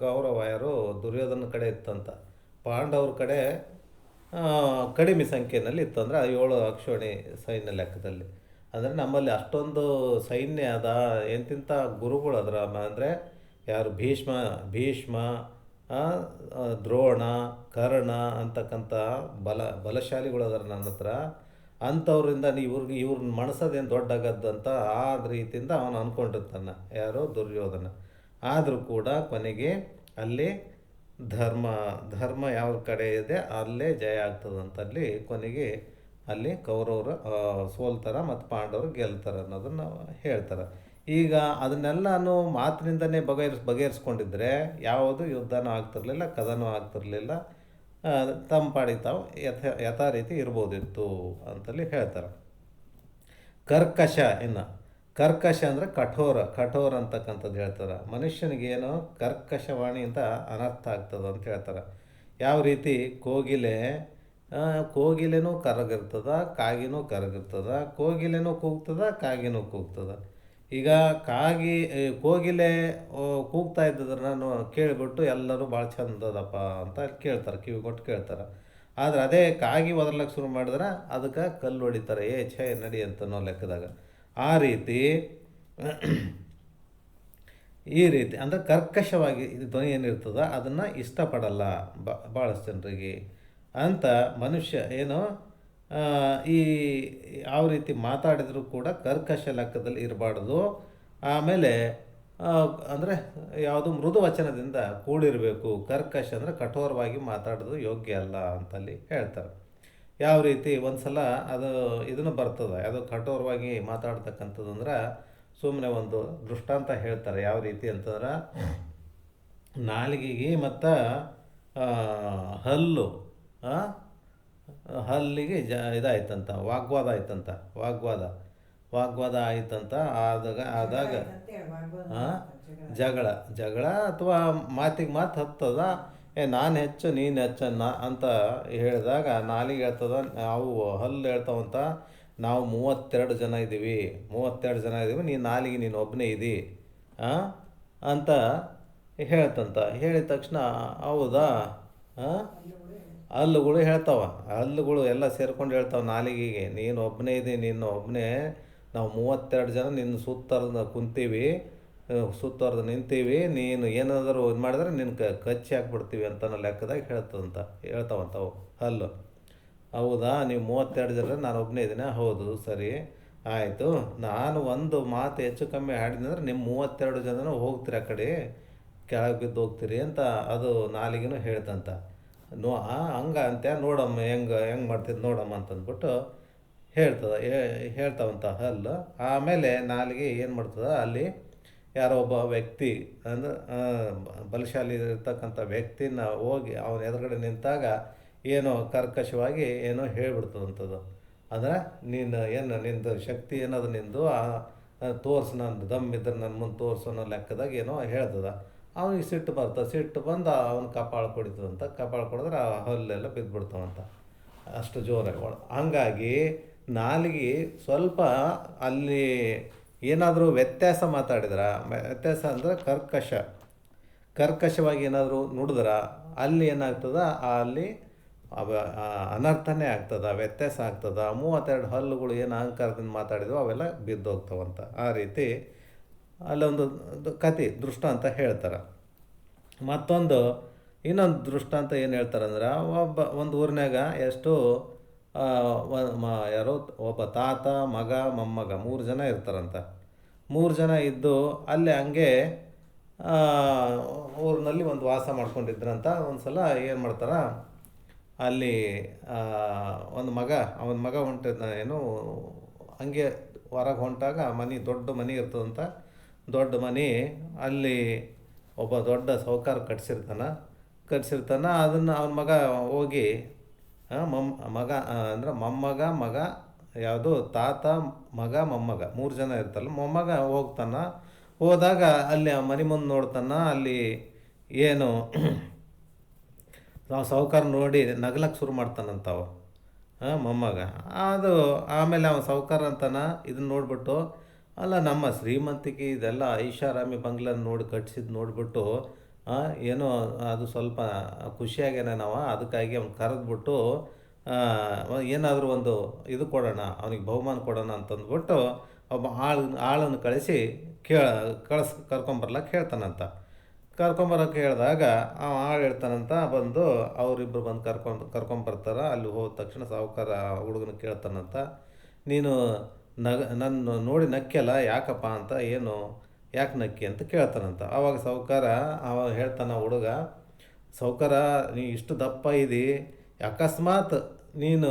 ಕೌರವ ಯಾರು ದುರ್ಯೋಧನ ಕಡೆ ಇತ್ತಂತ, ಪಾಂಡವ್ರ ಕಡೆ ಕಡಿಮೆ ಸಂಖ್ಯೆಯಲ್ಲಿ ಇತ್ತು. ಅಂದರೆ 7 ಅಕ್ಷೋಹಿಣಿ ಸೈನ್ಯ ಲೆಕ್ಕದಲ್ಲಿ. ಅಂದರೆ ನಮ್ಮಲ್ಲಿ ಅಷ್ಟೊಂದು ಸೈನ್ಯ ಅದ, ಎಂತಿಂಥ ಗುರುಗಳು ಅದರ. ಅಂದರೆ ಯಾರು ಭೀಷ್ಮ ದ್ರೋಣ ಕರ್ಣ ಅಂತಕ್ಕಂಥ ಬಲಶಾಲಿಗಳು ಅದರ ನನ್ನ ಹತ್ರ. ಅಂಥವ್ರಿಂದ ಇವ್ರನ್ನ ಮನಸೋದೇನು ದೊಡ್ಡಾಗದ್ದಂತ ಆ ರೀತಿಯಿಂದ ಅವನು ಅಂದ್ಕೊಂಡಿರ್ತಾನೆ, ಯಾರೋ ದುರ್ಯೋಧನ. ಆದರೂ ಕೂಡ ಕೊನೆಗೆ ಅಲ್ಲಿ ಧರ್ಮ ಯಾವ ಕಡೆ ಇದೆ ಅಲ್ಲೇ ಜಯ ಆಗ್ತದಂತಲ್ಲಿ ಕೊನೆಗೆ ಅಲ್ಲಿ ಕೌರವರು ಸೋಲ್ತಾರೆ ಮತ್ತು ಪಾಂಡವರು ಗೆಲ್ತಾರೆ ಅನ್ನೋದನ್ನು ಹೇಳ್ತಾರೆ. ಈಗ ಅದನ್ನೆಲ್ಲನೂ ಮಾತಿನಿಂದನೇ ಬಗೆಹರಿಸ್ಕೊಂಡಿದ್ರೆ ಯಾವುದು ಯುದ್ಧನೂ ಆಗ್ತಿರ್ಲಿಲ್ಲ, ಕದನೂ ಆಗ್ತಿರ್ಲಿಲ್ಲ, ತಮ್ಮ ಪಾಡಿಗೆ ತಾವು ಯಥಾ ರೀತಿ ಇರ್ಬೋದಿತ್ತು ಅಂತಲ್ಲಿ ಹೇಳ್ತಾರೆ. ಕರ್ಕಶ ಅಂದರೆ ಕಠೋರ ಅಂತಕ್ಕಂಥದ್ದು ಹೇಳ್ತಾರೆ. ಮನುಷ್ಯನಿಗೇನು ಕರ್ಕಶವಾಣಿ ಅಂತ ಅನರ್ಥ ಆಗ್ತದೆ ಅಂತ ಹೇಳ್ತಾರೆ. ಯಾವ ರೀತಿ ಕೋಗಿಲೆನೂ ಕರಗಿರ್ತದ, ಕಾಗಿನೂ ಕರಗಿರ್ತದ, ಕೋಗಿಲೆನೂ ಕೂಗ್ತದ, ಕಾಗಿನೂ ಕೂಗ್ತದ. ಈಗ ಕೋಗಿಲೆ ಕೂಗ್ತಾ ಇದ್ದದನ್ನು ಕೇಳಿಬಿಟ್ಟು ಎಲ್ಲರೂ ಭಾಳ ಚಂದದಪ್ಪ ಅಂತ ಕೇಳ್ತಾರೆ, ಕಿವಿ ಕೊಟ್ಟು ಕೇಳ್ತಾರೆ. ಆದ್ರೆ ಅದೇ ಕಾಗಿ ಒದರ್ಲಕ್ಕೆ ಶುರು ಮಾಡಿದ್ರೆ ಅದಕ್ಕೆ ಕಲ್ಲು ಹೊಡಿತಾರೆ, ಛೇ ನಡಿ ಅಂತನೋ ಲೆಕ್ಕದಾಗ. ಆ ರೀತಿ ಈ ರೀತಿ ಅಂದರೆ ಕರ್ಕಶವಾಗಿ ಇದು ಧ್ವನಿ ಏನಿರ್ತದ ಅದನ್ನು ಇಷ್ಟಪಡಲ್ಲ ಭಾಳಷ್ಟು ಜನರಿಗೆ ಅಂತ. ಮನುಷ್ಯ ಏನು ಈ ಯಾವ ರೀತಿ ಮಾತಾಡಿದರೂ ಕೂಡ ಕರ್ಕಶ ಲೆಕ್ಕದಲ್ಲಿ ಇರಬಾರ್ದು. ಆಮೇಲೆ ಅಂದರೆ ಯಾವುದು ಮೃದು ವಚನದಿಂದ ಕೂಡಿರಬೇಕು. ಕರ್ಕಶ ಅಂದರೆ ಕಠೋರವಾಗಿ ಮಾತಾಡೋದು ಯೋಗ್ಯ ಅಲ್ಲ ಅಂತಲ್ಲಿ ಹೇಳ್ತಾರೆ. ಯಾವ ರೀತಿ ಒಂದು ಸಲ ಅದು ಇದನ್ನು ಬರ್ತದೆ, ಅದು ಕಠೋರವಾಗಿ ಮಾತಾಡ್ತಕ್ಕಂಥದ್ದು ಅಂದ್ರೆ ಸುಮ್ಮನೆ ಒಂದು ದೃಷ್ಟಾಂತ ಹೇಳ್ತಾರೆ. ಯಾವ ರೀತಿ ಅಂತಂದ್ರೆ ನಾಲಿಗೆಗೆ ಮತ್ತು ಹಲ್ಲು ಹಲ್ಲಿಗೆ ಇದಾಯ್ತಂತ, ವಾಗ್ವಾದ ಆಯ್ತಂತ, ವಾಗ್ವಾದ ಆಯ್ತಂತ. ಆದಾಗ ಜಗಳ ಜಗಳ ಅಥವಾ ಮಾತಿಗೆ ಮಾತು ಹತ್ತದ, ನಾನು ಹೆಚ್ಚು ನೀನು ಹೆಚ್ಚನ್ನ ಅಂತ ಹೇಳಿದಾಗ ನಾಲಿಗೆ ಹೇಳ್ತದ, ನಾವು ಹಲ್ಲು ಹೇಳ್ತಾವಂತ, ನಾವು 32 ಜನ ಇದ್ದೀವಿ, ನೀನು ನಾಲಿಗೆ ನೀನು ಒಬ್ಬನೇ ಇದ್ದಿ ಅಂತ ಹೇಳ್ತಂತ. ಹೇಳಿದ ತಕ್ಷಣ ಹೌದಾ ಹಲ್ಲುಗಳು ಹೇಳ್ತಾವ, ಹಲ್ಲುಗಳು ಎಲ್ಲ ಸೇರ್ಕೊಂಡು ಹೇಳ್ತಾವೆ ನಾಲಿಗೆಗೆ, ನೀನು ಒಬ್ಬನೇ ಇದ್ದಿ, ನೀನು ಒಬ್ಬನೇ, ನಾವು 32 ಜನ ನಿನ್ನ ಸುತ್ತರ್ದು ನಿಂತೀವಿ, ನೀನು ಏನಾದರೂ ಇದು ಮಾಡಿದ್ರೆ ನಿನ್ನ ಕಚ್ಚಿ ಹಾಕ್ಬಿಡ್ತೀವಿ ಅಂತ ಅನ್ನೋ ಲೆಕ್ಕದಾಗ ಹೇಳ್ತಾವಂತವು ಹಲ್ಲು. ಹೌದಾ, ನೀವು 32 ಜನ, ನಾನು ಒಬ್ಬನೇ ಇದ್ದೀನಿ, ಹೌದು ಸರಿ ಆಯಿತು, ನಾನು ಒಂದು ಮಾತು ಹೆಚ್ಚು ಕಮ್ಮಿ ಹಾಡಿದಂದ್ರೆ ನಿಮ್ಮ 32 ಜನನೂ ಹೋಗ್ತೀರಿ, ಆ ಕಡೆ ಕೆಳಗೆ ಬಿದ್ದು ಹೋಗ್ತೀರಿ ಅಂತ ಅದು ನಾಲಿಗೆನೂ ಹೇಳ್ತಂತ. ಹಂಗೆ ಅಂತೆ, ನೋಡಮ್ಮ ಹೆಂಗೆ ಮಾಡ್ತಿದ್ದು ನೋಡಮ್ಮ ಅಂತಂದ್ಬಿಟ್ಟು ಹೇಳ್ತಾವಂತ ಹಲ್ಲು. ಆಮೇಲೆ ನಾಲಿಗೆ ಏನು ಮಾಡ್ತದೆ, ಅಲ್ಲಿ ಯಾರೋ ಒಬ್ಬ ವ್ಯಕ್ತಿ ಅಂದ್ರೆ ಬಲಶಾಲಿ ಇರ್ತಕ್ಕಂಥ ವ್ಯಕ್ತಿನ ಹೋಗಿ ಅವನ ಎದುರುಗಡೆ ನಿಂತಾಗ ಏನೋ ಕರ್ಕಶವಾಗಿ ಏನೋ ಹೇಳ್ಬಿಡ್ತದಂಥದ್ದು. ಅಂದರೆ ನಿಂದು ಶಕ್ತಿ ಏನದು, ನಿಂದು ತೋರಿಸು, ನಂದು ದಮ್ ಇದ್ರೆ ನನ್ನ ಮುಂದೆ ತೋರಿಸು ಅನ್ನೋ ಲೆಕ್ಕದಾಗ ಏನೋ ಹೇಳ್ತದ. ಅವನಿಗೆ ಸಿಟ್ಟು ಬಂದು ಅವನು ಕಪಾಳು ಕೊಡಿತದಂತ. ಕಪಾಳು ಕೊಡಿದ್ರೆ ಆ ಹಲ್ಲೆಲ್ಲ ಬಿದ್ದುಬಿಡ್ತಾವಂತ, ಅಷ್ಟು ಜೋರಾಗಿ ಹಂಗಾಗಿ ನಾಲಿಗೆ ಸ್ವಲ್ಪ ಅಲ್ಲಿ ಏನಾದರೂ ವ್ಯತ್ಯಾಸ ಮಾತಾಡಿದ್ರೆ, ವ್ಯತ್ಯಾಸ ಅಂದರೆ ಕರ್ಕಶವಾಗಿ ಏನಾದರೂ ನುಡಿದ್ರೆ ಅಲ್ಲಿ ಏನಾಗ್ತದೆ, ಅಲ್ಲಿ ಅನರ್ಥನೇ ಆಗ್ತದೆ, ವ್ಯತ್ಯಾಸ ಆಗ್ತದೆ. 32 ಹಲ್ಲುಗಳು ಏನು ಅಹಂಕಾರದಿಂದ ಮಾತಾಡಿದ್ವು ಅವೆಲ್ಲ ಬಿದ್ದೋಗ್ತಾವಂತ. ಆ ರೀತಿ ಅಲ್ಲೊಂದು ಕತೆ ದೃಷ್ಟಾಂತ ಹೇಳ್ತಾರೆ. ಇನ್ನೊಂದು ದೃಷ್ಟಾಂತ ಏನು ಹೇಳ್ತಾರಂದ್ರೆ, ಒಂದು ಊರಿನಾಗ ಯಾರೋ ಒಬ್ಬ ತಾತ, ಮಗ, ಮೊಮ್ಮಗ 3 ಜನ ಇರ್ತಾರಂತ. 3 ಜನ ಇದ್ದು ಅಲ್ಲೇ ಹಂಗೆ ಊರಿನಲ್ಲಿ ಒಂದು ವಾಸ ಮಾಡ್ಕೊಂಡಿದ್ರಂತ. ಒಂದು ಸಲ ಏನು ಮಾಡ್ತಾರೆ, ಅಲ್ಲಿ ಅವನ ಮಗ ಏನು ಹಂಗೆ ಹೊರಗೆ ಹೊಂಟಾಗ ದೊಡ್ಡ ಮನೆ ಇರ್ತದಂತ. ದೊಡ್ಡ ಮನೆ ಅಲ್ಲಿ ಒಬ್ಬ ದೊಡ್ಡ ಸಾಹುಕಾರ ಕಟ್ಸಿರ್ತಾನ. ಅದನ್ನು ಅವನ ಮಗ ಹೋಗಿ ಮೊಮ್ಮಗ, ಮಗ, ಯಾವುದು ತಾತ, ಮಗ, ಮೊಮ್ಮಗ 3 ಜನ ಇರ್ತಾರಲ್ಲ, ಮೊಮ್ಮಗ ಹೋದಾಗ ಅಲ್ಲಿ ಆ ಮನೆ ಮುಂದೆ ನೋಡ್ತಾನ, ಅಲ್ಲಿ ಏನು ನಾವು ಸಾಹುಕಾರ ನೋಡಿ ನಗ್ಲಕ್ಕೆ ಶುರು ಮಾಡ್ತಾನಂತವ ಮೊಮ್ಮಗ. ಅದು ಆಮೇಲೆ ಅವನು ಸಾಹುಕಾರ ಅಂತಾನ, ಇದನ್ನ ನೋಡ್ಬಿಟ್ಟು, ಅಲ್ಲ ನಮ್ಮ ಶ್ರೀಮಂತಿಕೆ ಇದೆಲ್ಲ ಐಷಾರಾಮಿ ಬಂಗ್ಲನ್ನು ನೋಡಿ ಕಟ್ಸಿದ್ದು ನೋಡಿಬಿಟ್ಟು ಏನೋ ಅದು ಸ್ವಲ್ಪ ಖುಷಿಯಾಗೇನೆ ನಾವು, ಅದಕ್ಕಾಗಿ ಅವ್ನು ಕರೆದ್ಬಿಟ್ಟು ಏನಾದರೂ ಒಂದು ಇದು ಕೊಡೋಣ, ಅವನಿಗೆ ಬಹುಮಾನ ಕೊಡೋಣ ಅಂತಂದ್ಬಿಟ್ಟು ಒಬ್ಬ ಆಳನ್ನು ಕಳಿಸಿ ಕರ್ಕೊಂಬರ್ಲಕ್ಕೆ ಹೇಳ್ತಾನಂತ. ಕರ್ಕೊಂಬರೋಕ್ಕೆ ಹೇಳಿದಾಗ ಆಳು ಹೇಳ್ತಾನಂತ, ಬಂದು ಅವರಿಬ್ಬರು ಬಂದು ಕರ್ಕೊಂಬರ್ತಾರೆ. ಅಲ್ಲಿ ಹೋದ ತಕ್ಷಣ ಸಾಹುಕಾರ ಹುಡುಗನ ಕೇಳ್ತಾನಂತ, ನೀನು ನನ್ನ ನೋಡಿ ನಕ್ಕೆಲ್ಲ ಯಾಕಪ್ಪ ಅಂತ, ಯಾಕೆ ನಕ್ಕಿ ಅಂತ ಕೇಳ್ತಾನಂತ. ಆವಾಗ ಹೇಳ್ತಾನ ಹುಡುಗ, ಸಾಹುಕಾರ ನೀ ಇಷ್ಟು ದಪ್ಪ ಇದ್ದಿ, ಅಕಸ್ಮಾತ್ ನೀನು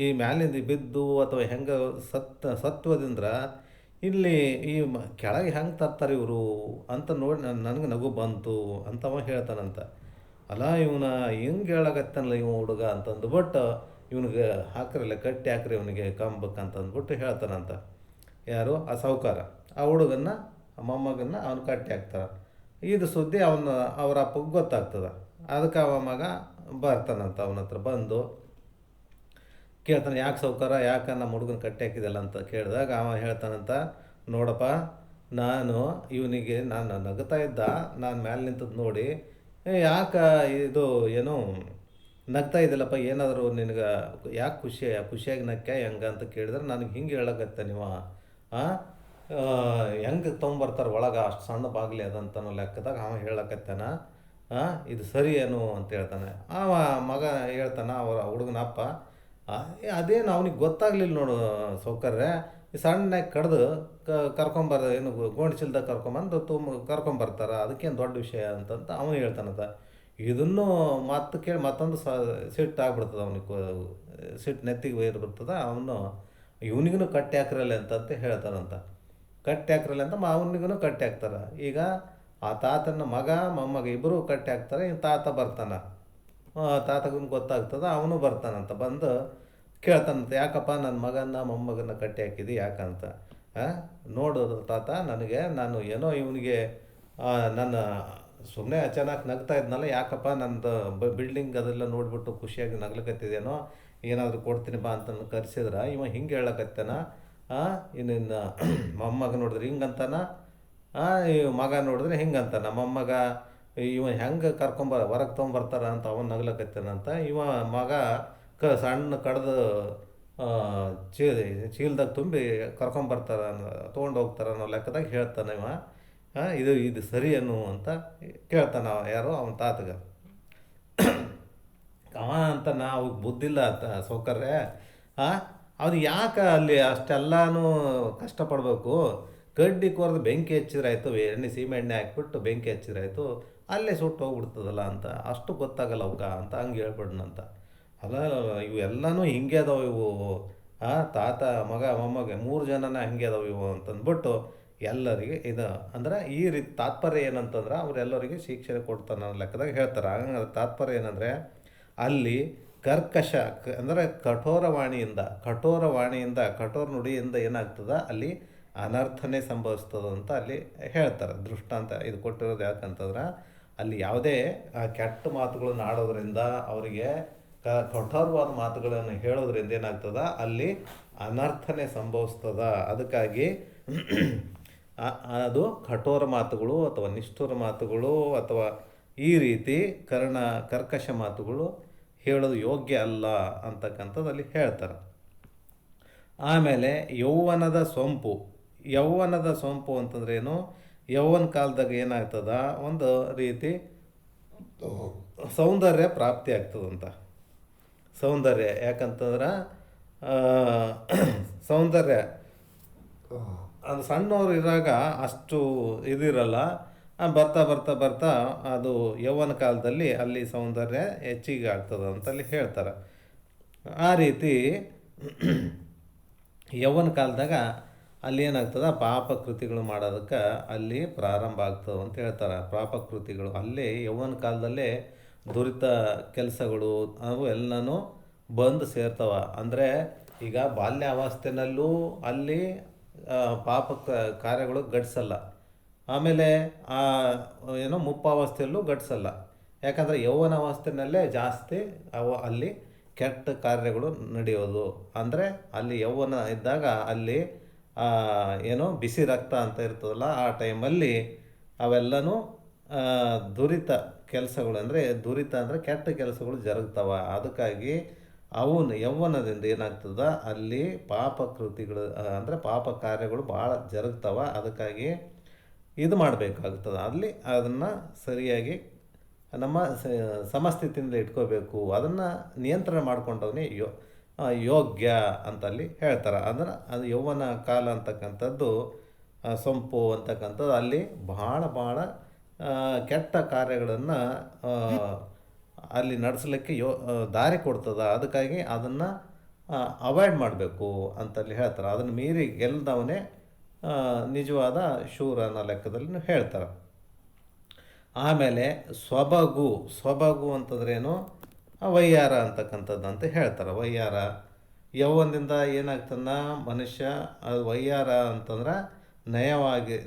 ಈ ಮ್ಯಾಲಿಂದ ಬಿದ್ದು ಅಥವಾ ಹೆಂಗೆ ಸತ್ವದಿಂದ ಇಲ್ಲಿ ಈ ಕೆಳಗೆ ಹೆಂಗೆ ತರ್ತಾರೆ ಇವರು ಅಂತ ನೋಡಿ ನನಗೆ ನಗು ಬಂತು ಅಂತವ ಹೇಳ್ತಾನಂತ. ಅಲ್ಲ ಇವನ ಹಿಂಗೆ ಹೇಳಕತ್ತಾನಲ್ಲ ಹುಡುಗ ಅಂತಂದ್ಬಿಟ್ಟು ಇವನಿಗೆ ಕಟ್ಟಿ ಹಾಕ್ರಿ ಇವನಿಗೆ ಕಂಬಕ್ಕೆ ಅಂತಂದ್ಬಿಟ್ಟು ಹೇಳ್ತಾನಂತ. ಯಾರು ಆ ಸಾಹುಕಾರ ಆ ಹುಡುಗನ್ನ, ಮೊಮ್ಮಗನ್ನ ಅವನು ಕಟ್ಟಿ ಹಾಕ್ತಾರೆ. ಇದು ಸುದ್ದಿ ಅವ್ರ ಅಪ್ಪಗೆ ಗೊತ್ತಾಗ್ತದೆ. ಅದಕ್ಕೆ ಅವ ಮಗ ಬರ್ತಾನಂತ, ಅವನ ಹತ್ರ ಬಂದು ಕೇಳ್ತಾನೆ, ಯಾಕೆ ಸಾಹುಕಾರ, ಯಾಕೆ ನಮ್ಮ ಹುಡುಗನ ಕಟ್ಟಿ ಹಾಕಿದಲ್ಲ ಅಂತ ಕೇಳಿದಾಗ ಅವ ಹೇಳ್ತಾನಂತ, ನೋಡಪ್ಪ ನಾನು ಇವನಿಗೆ ನಾನು ನಗ್ತಾ ಇದ್ದ, ನಾನು ಮ್ಯಾಲೆ ನಿಂತದ್ದು ನೋಡಿ, "ಏ ಯಾಕ ಇದು ಏನೋ ನಗ್ತಾ ಇದ್ದಿಲ್ಲಪ್ಪ, ಏನಾದರೂ ನಿನಗೆ ಯಾಕೆ ಖುಷಿಯಾಗಿ ನಕ್ಕ ಹೆಂಗೆ ಅಂತ ಕೇಳಿದ್ರೆ ನನಗೆ ಹಿಂಗೆ ಹೇಳಕತ್ತೆ ನೀವು ಹೆಂಗೆ ತೊಗೊಂಬರ್ತಾರೆ ಒಳಗೆ ಅಷ್ಟು ಸಣ್ಣ ಬಾಗಿಲು ಅದಂತನೋ ಲೆಕ್ಕದಾಗ ಅವ ಹೇಳಕತ್ತಾನ. ಇದು ಸರಿ ಏನು ಅಂತ ಹೇಳ್ತಾನೆ. ಅವ ಮಗ ಹೇಳ್ತಾನೆ, ಅವರ ಹುಡುಗನಪ್ಪ, ಅದೇನು ಅವ್ನಿಗೆ ಗೊತ್ತಾಗ್ಲಿಲ್ಲ ನೋಡು ಸೌಕರ್ಯ, ಈ ಸಣ್ಣಾಗಿ ಕಡ್ದು ಏನು ಗೋಣಿ ಚೀಲದಾಗ ಕರ್ಕೊಂಬಂದು ಕರ್ಕೊಂಬರ್ತಾರೆ, ಅದಕ್ಕೇನು ದೊಡ್ಡ ವಿಷಯ ಅಂತಂತ ಅವನು ಹೇಳ್ತಾನಂತ. ಇದನ್ನು ಮಾತು ಕೇಳಿ ಮತ್ತೊಂದು ಸಿಟ್ಟು ಆಗ್ಬಿಡ್ತದೆ ಅವನಿಗೆ, ಸಿಟ್ಟು ನೆತ್ತಿಗೆ ಏರಿ ಬರ್ತದೆ. ಅವನು ಇವನಿಗೂ ಕಟ್ಟಿ ಹಾಕ್ರಲ್ಲ ಅಂತಂತ ಹೇಳ್ತಾನಂತ. ಕಟ್ಟಿ ಹಾಕ್ರಲ್ಲ ಅಂತ ಅವನಿಗೂ ಕಟ್ಟಿ ಹಾಕ್ತಾರೆ. ಈಗ ಆ ತಾತನ ಮಗ ಮೊಮ್ಮಗ ಇಬ್ಬರು ಕಟ್ಟಿ ಹಾಕ್ತಾರೆ. ಇನ್ನು ತಾತ ಬರ್ತಾನೆ, ತಾತಗೂ ಗೊತ್ತಾಗ್ತದೆ, ಅವನು ಬರ್ತಾನಂತ. ಬಂದು ಕೇಳ್ತಾನಂತ, ಯಾಕಪ್ಪ ನನ್ನ ಮಗನ ಮೊಮ್ಮಗನ ಕಟ್ಟಿ ಹಾಕಿದಿ ಯಾಕಂತ. ನೋಡೋದು ತಾತ, ನಾನು ಏನೋ ಇವನಿಗೆ ನನ್ನ ಸುಮ್ಮನೆ ಅಚಾನಕ್ ನಗ್ತಾ ಇದ್ನಲ್ಲ, ಯಾಕಪ್ಪ ನಂದು ಬಿಲ್ಡಿಂಗ್ ಅದೆಲ್ಲ ನೋಡಿಬಿಟ್ಟು ಖುಷಿಯಾಗಿ ನಗ್ಲಕತ್ತಿದೇನೋ, ಏನಾದರೂ ಕೊಡ್ತೀನಿ ಬಾ ಅಂತ ಕರೆಸಿದ್ರೆ ಇವ ಹಿಂಗೆ ಹೇಳಕತ್ತಾನ. ಇನ್ನಿನ್ನು ಮೊಮ್ಮಗ ನೋಡಿದ್ರೆ ಹಿಂಗಂತಾನ, ಈ ಮಗ ನೋಡಿದ್ರೆ ಹಿಂಗಂತಾನ. ಮೊಮ್ಮಗ ಇವ ಹೆಂಗೆ ಹೊರಗೆ ತೊಗೊಂಬರ್ತಾರ ಅಂತ ಅವನು ನಗ್ಲಕತ್ತಾನಂತ. ಇವ ಮಗ ಸಣ್ಣ ಕಡ್ದು ಚೀಲದಾಗ ತುಂಬಿ ಕರ್ಕೊಂಬರ್ತಾರ, ತೊಗೊಂಡು ಹೋಗ್ತಾರ ಅನ್ನೋ ಲೆಕ್ಕದಾಗ ಹೇಳ್ತಾನೆ ಇವ. ಇದು ಸರಿ ಅನ್ನು ಅಂತ ಕೇಳ್ತಾನ ಯಾರೋ ಅವನ ತಾತಗ. ಅವ ಅಂತ ನಾವು ಬುದ್ಧಿಲ್ಲ ಅಂತ ಸೌಕರ್ಯ, ಅವ್ನು ಯಾಕೆ ಅಲ್ಲಿ ಅಷ್ಟೆಲ್ಲನೂ ಕಷ್ಟಪಡಬೇಕು, ಕಡ್ಡಿ ಕೊರೆದು ಬೆಂಕಿ ಹಚ್ಚಿದ್ರಾಯ್ತು, ಸೀಮೆ ಎಣ್ಣೆ ಹಾಕ್ಬಿಟ್ಟು ಬೆಂಕಿ ಹಚ್ಚಿದ್ರಾಯ್ತು, ಅಲ್ಲೇ ಸುಟ್ಟು ಹೋಗ್ಬಿಡ್ತದಲ್ಲ ಅಂತ, ಅಷ್ಟು ಗೊತ್ತಾಗಲ್ಲ ಅವಕ್ಕ ಅಂತ ಹಂಗೆ ಹೇಳ್ಬಿಡ್ನಂತ. ಅಲ್ಲ, ಇವೆಲ್ಲನೂ ಹಿಂಗೆ ಅದಾವೆ ಇವು, ತಾತ ಮಗ ಮೊಮ್ಮಗ 3 ಜನನ ಹಿಂಗೆ ಅದಾವೆ ಇವು ಅಂತಂದ್ಬಿಟ್ಟು ಎಲ್ಲರಿಗೆ ಇದು ಅಂದ್ರೆ ಈ ರೀತಿ ತಾತ್ಪರ್ಯ ಏನಂತಂದ್ರೆ ಅವರೆಲ್ಲರಿಗೆ ಶಿಕ್ಷೆ ಕೊಡ್ತಾನೆ ಅನ್ನೋ ಲೆಕ್ಕದಾಗ ಹೇಳ್ತಾರೆ. ಹಂಗಂದ್ರೆ ತಾತ್ಪರ್ಯ ಏನಂದರೆ ಅಲ್ಲಿ ಕರ್ಕಶ ಅಂದರೆ ಕಠೋರ ವಾಣಿಯಿಂದ ಕಠೋರ ನುಡಿಯಿಂದ ಏನಾಗ್ತದೆ ಅಲ್ಲಿ ಅನರ್ಥನೇ ಸಂಭವಿಸ್ತದೆ ಅಂತ ಅಲ್ಲಿ ಹೇಳ್ತಾರೆ. ದೃಷ್ಟಾಂತ ಇದು ಕೊಟ್ಟಿರೋದು ಯಾಕಂತಂದ್ರೆ ಅಲ್ಲಿ ಯಾವುದೇ ಕೆಟ್ಟ ಮಾತುಗಳನ್ನು ಆಡೋದ್ರಿಂದ ಅವರಿಗೆ ಕಠೋರವಾದ ಮಾತುಗಳನ್ನು ಹೇಳೋದ್ರಿಂದ ಏನಾಗ್ತದ ಅಲ್ಲಿ ಅನರ್ಥನೇ ಸಂಭವಿಸ್ತದ. ಅದಕ್ಕಾಗಿ ಅದು ಕಠೋರ ಮಾತುಗಳು ಅಥವಾ ನಿಷ್ಠುರ ಮಾತುಗಳು ಅಥವಾ ಈ ರೀತಿ ಕರ್ಕಶ ಮಾತುಗಳು ಹೇಳೋದು ಯೋಗ್ಯ ಅಲ್ಲ ಅಂತಕ್ಕಂಥದ್ದು ಅಲ್ಲಿ ಹೇಳ್ತಾರೆ. ಆಮೇಲೆ ಯೌವನದ ಸೊಂಪು ಅಂತಂದ್ರೆ ಏನು, ಯೌವನ ಕಾಲದಾಗ ಏನಾಗ್ತದ ಒಂದು ರೀತಿ ಸೌಂದರ್ಯ ಪ್ರಾಪ್ತಿ ಆಗ್ತದಂತ. ಸೌಂದರ್ಯ ಯಾಕಂತಂದ್ರೆ ಸೌಂದರ್ಯ ಅದು ಸಣ್ಣವ್ರು ಇರಾಗ ಅಷ್ಟು ಇದಿರಲ್ಲ, ಬರ್ತಾ ಬರ್ತಾ ಬರ್ತಾ ಅದು ಯೌವನ ಕಾಲದಲ್ಲಿ ಅಲ್ಲಿ ಸೌಂದರ್ಯ ಹೆಚ್ಚಿಗೆ ಆಗ್ತದೆ ಅಂತಲ್ಲಿ ಹೇಳ್ತಾರೆ. ಆ ರೀತಿ ಯೌವನ ಕಾಲದಾಗ ಅಲ್ಲಿ ಏನಾಗ್ತದೆ ಪಾಪಕೃತಿಗಳು ಮಾಡೋದಕ್ಕೆ ಅಲ್ಲಿ ಪ್ರಾರಂಭ ಆಗ್ತವೆ ಅಂತ ಹೇಳ್ತಾರೆ. ಪಾಪಕೃತಿಗಳು ಅಲ್ಲೇ ಯೌವನ ಕಾಲದಲ್ಲೇ ದುರಿತ ಕೆಲಸಗಳು ಅವು ಎಲ್ಲನೂ ಬಂದು ಸೇರ್ತವ. ಅಂದರೆ ಈಗ ಬಾಲ್ಯಾವಸ್ಥೆನಲ್ಲೂ ಅಲ್ಲಿ ಪಾಪ ಕಾರ್ಯಗಳು ಗಡಿಸಲ್ಲ, ಆಮೇಲೆ ಏನೋ ಮುಪ್ಪಾವಸ್ಥೆಯಲ್ಲೂ ಗಡಿಸಲ್ಲ. ಯಾಕಂದರೆ ಯೌವನಾವಸ್ಥೆಯಲ್ಲೇ ಜಾಸ್ತಿ ಅಲ್ಲಿ ಕೆಟ್ಟ ಕಾರ್ಯಗಳು ನಡೆಯೋದು. ಅಂದರೆ ಅಲ್ಲಿ ಯೌವನ ಇದ್ದಾಗ ಅಲ್ಲಿ ಏನೋ ಬಿಸಿ ರಕ್ತ ಅಂತ ಇರ್ತದಲ್ಲ, ಆ ಟೈಮಲ್ಲಿ ಅವೆಲ್ಲನೂ ದುರಿತ ಕೆಲಸಗಳು ಅಂದರೆ ಕೆಟ್ಟ ಕೆಲಸಗಳು ಜರುಗ್ತವ. ಅದಕ್ಕಾಗಿ ಅವನು ಯೌವನದಿಂದ ಏನಾಗ್ತದ ಅಲ್ಲಿ ಪಾಪಕೃತಿಗಳು ಅಂದರೆ ಪಾಪ ಕಾರ್ಯಗಳು ಭಾಳ ಜರುಗ್ತವ. ಅದಕ್ಕಾಗಿ ಇದು ಮಾಡಬೇಕಾಗ್ತದೆ, ಅಲ್ಲಿ ಅದನ್ನು ಸರಿಯಾಗಿ ನಮ್ಮ ಸಮಸ್ಥಿತಿಯಿಂದ ಇಟ್ಕೋಬೇಕು, ಅದನ್ನು ನಿಯಂತ್ರಣ ಮಾಡ್ಕೊಂಡವನೇ ಯೋಗ್ಯ ಅಂತಲ್ಲಿ ಹೇಳ್ತಾರೆ. ಅಂದ್ರೆ ಅದು ಯೌವನ ಕಾಲ ಅಂತಕ್ಕಂಥದ್ದು ಸೊಂಪು ಅಂತಕ್ಕಂಥದ್ದು ಅಲ್ಲಿ ಭಾಳ ಕೆಟ್ಟ ಕಾರ್ಯಗಳನ್ನು ಅಲ್ಲಿ ನಡೆಸಲಿಕ್ಕೆ ದಾರಿ ಕೊಡ್ತದೆ. ಅದಕ್ಕಾಗಿ ಅದನ್ನು ಅವಾಯ್ಡ್ ಮಾಡಬೇಕು ಅಂತಲ್ಲಿ ಹೇಳ್ತಾರೆ. ಅದನ್ನು ಮೀರಿ ಗೆಲ್ದವನೇ ನಿಜವಾದ ಶೂರ ಅನ್ನೋ ಲೆಕ್ಕದಲ್ಲಿ ಹೇಳ್ತಾರೆ. ಆಮೇಲೆ ಸೊಬಗು ಅಂತಂದ್ರೇನು, ವಯ್ಯಾರ ಅಂತಕ್ಕಂಥದ್ದು ಅಂತ ಹೇಳ್ತಾರೆ. ವಯ್ಯಾರ ಯೌವನದಿಂದ ಏನಾಗ್ತದ ಮನುಷ್ಯ ಅದು ವಯ್ಯಾರ ಅಂತಂದ್ರೆ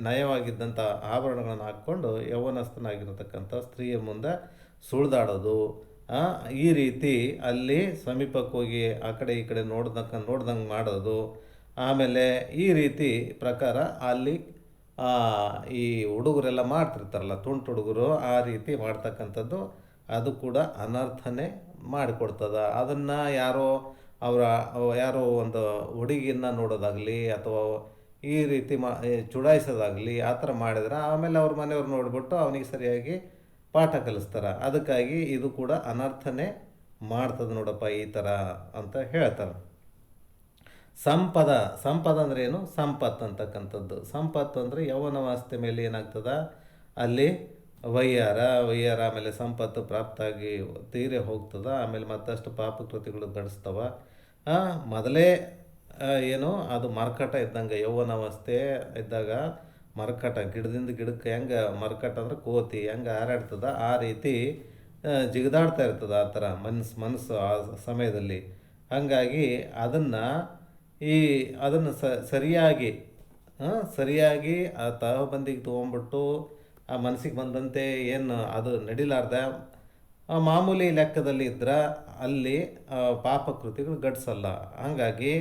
ನಯವಾಗಿದ್ದಂಥ ಆಭರಣಗಳನ್ನು ಹಾಕ್ಕೊಂಡು ಯೌವನಸ್ಥನಾಗಿರತಕ್ಕಂಥ ಸ್ತ್ರೀಯ ಮುಂದೆ ಸುಳಿದಾಡೋದು, ಈ ರೀತಿ ಅಲ್ಲಿ ಸಮೀಪಕ್ಕೆ ಹೋಗಿ ಆ ಕಡೆ ಈ ಕಡೆ ನೋಡ್ದಂಗೆ ಮಾಡೋದು. ಆಮೇಲೆ ಈ ರೀತಿ ಪ್ರಕಾರ ಅಲ್ಲಿ ಈ ಹುಡುಗರೆಲ್ಲ ಮಾಡ್ತಿರ್ತಾರಲ್ಲ, ತುಂಟು ಹುಡುಗರು ಆ ರೀತಿ ಮಾಡ್ತಕ್ಕಂಥದ್ದು, ಅದು ಕೂಡ ಅನರ್ಥನೇ ಮಾಡಿಕೊಡ್ತದೆ. ಅದನ್ನು ಅವರ ಯಾರೋ ಒಂದು ಹುಡುಗಿನ ನೋಡೋದಾಗಲಿ ಅಥವಾ ಈ ರೀತಿ ಚುಡಾಯಿಸೋದಾಗಲಿ ಆ ಥರ ಮಾಡಿದ್ರೆ ಆಮೇಲೆ ಅವ್ರ ಮನೆಯವ್ರು ನೋಡಿಬಿಟ್ಟು ಅವನಿಗೆ ಸರಿಯಾಗಿ ಪಾಠ ಕಲಿಸ್ತಾರೆ. ಅದಕ್ಕಾಗಿ ಇದು ಕೂಡ ಅನರ್ಥನೇ ಮಾಡ್ತದೆ ನೋಡಪ್ಪ ಈ ಥರ ಅಂತ ಹೇಳ್ತಾರೆ. ಸಂಪದ ಅಂದ್ರೆ ಏನು? ಸಂಪತ್ತು ಅಂತಕ್ಕಂಥದ್ದು. ಸಂಪತ್ತು ಅಂದರೆ ಯೌವನವಾಸ್ತೆ ಮೇಲೆ ಏನಾಗ್ತದ, ಅಲ್ಲಿ ವಯ್ಯಾರ ಆಮೇಲೆ ಸಂಪತ್ತು ಪ್ರಾಪ್ತಾಗಿ ತೀರೆ ಹೋಗ್ತದ. ಆಮೇಲೆ ಮತ್ತಷ್ಟು ಪಾಪಕೃತಿಗಳು ಗಳಿಸ್ತವ. ಮೊದಲೇ ಏನು ಅದು ಮರ್ಕಟ ಇದ್ದಂಗೆ, ಯೌವನಾವಸ್ಥೆ ಇದ್ದಾಗ ಮರ್ಕಟ, ಗಿಡದಿಂದ ಗಿಡಕ್ಕೆ ಹೆಂಗೆ ಮರ್ಕಟ ಅಂದ್ರೆ ಕೋತಿ ಹೆಂಗೆ ಹಾರಾಡ್ತದ ಆ ರೀತಿ ಜಿಗಿದಾಡ್ತಾ ಇರ್ತದೆ ಆ ಥರ ಮನಸ್ಸು ಆ ಸಮಯದಲ್ಲಿ. ಹಾಗಾಗಿ ಅದನ್ನು ಸರಿಯಾಗಿ ಆ ತಹಬಂದಿಗೆ ತೊಗೊಂಬಿಟ್ಟು ಆ ಮನಸ್ಸಿಗೆ ಬಂದಂತೆ ಏನು ಅದು ನಡಿಲಾರ್ದ ಮಾಮೂಲಿ ಲೆಕ್ಕದಲ್ಲಿ ಇದ್ರೆ ಅಲ್ಲಿ ಪಾಪಕೃತಿಗಳು ಗಡ್ಸಲ್ಲ. ಹಾಗಾಗಿ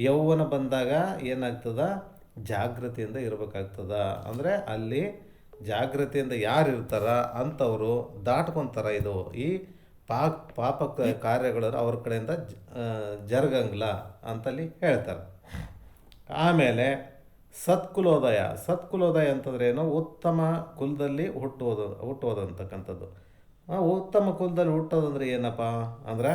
ಯೌವನ ಬಂದಾಗ ಏನಾಗ್ತದ, ಜಾಗೃತಿಯಿಂದ ಇರಬೇಕಾಗ್ತದ. ಅಂದರೆ ಅಲ್ಲಿ ಜಾಗೃತಿಯಿಂದ ಯಾರು ಇರ್ತಾರ ಅಂಥವರು ದಾಟ್ಕೊತಾರೆ. ಇದು ಈ ಪಾಪ ಕಾರ್ಯಗಳನ್ನು ಅವ್ರ ಕಡೆಯಿಂದ ಜರುಗಂಗಿಲ್ಲ ಅಂತಲ್ಲಿ ಹೇಳ್ತಾರೆ. ಆಮೇಲೆ ಸತ್ಕುಲೋದಯ ಅಂತಂದ್ರೆ ಏನು? ಉತ್ತಮ ಕುಲದಲ್ಲಿ ಹುಟ್ಟೋದು ಅಂತಕ್ಕಂಥದ್ದು. ಉತ್ತಮ ಕುಲದಲ್ಲಿ ಹುಟ್ಟೋದಂದ್ರೆ ಏನಪ್ಪ ಅಂದ್ರೆ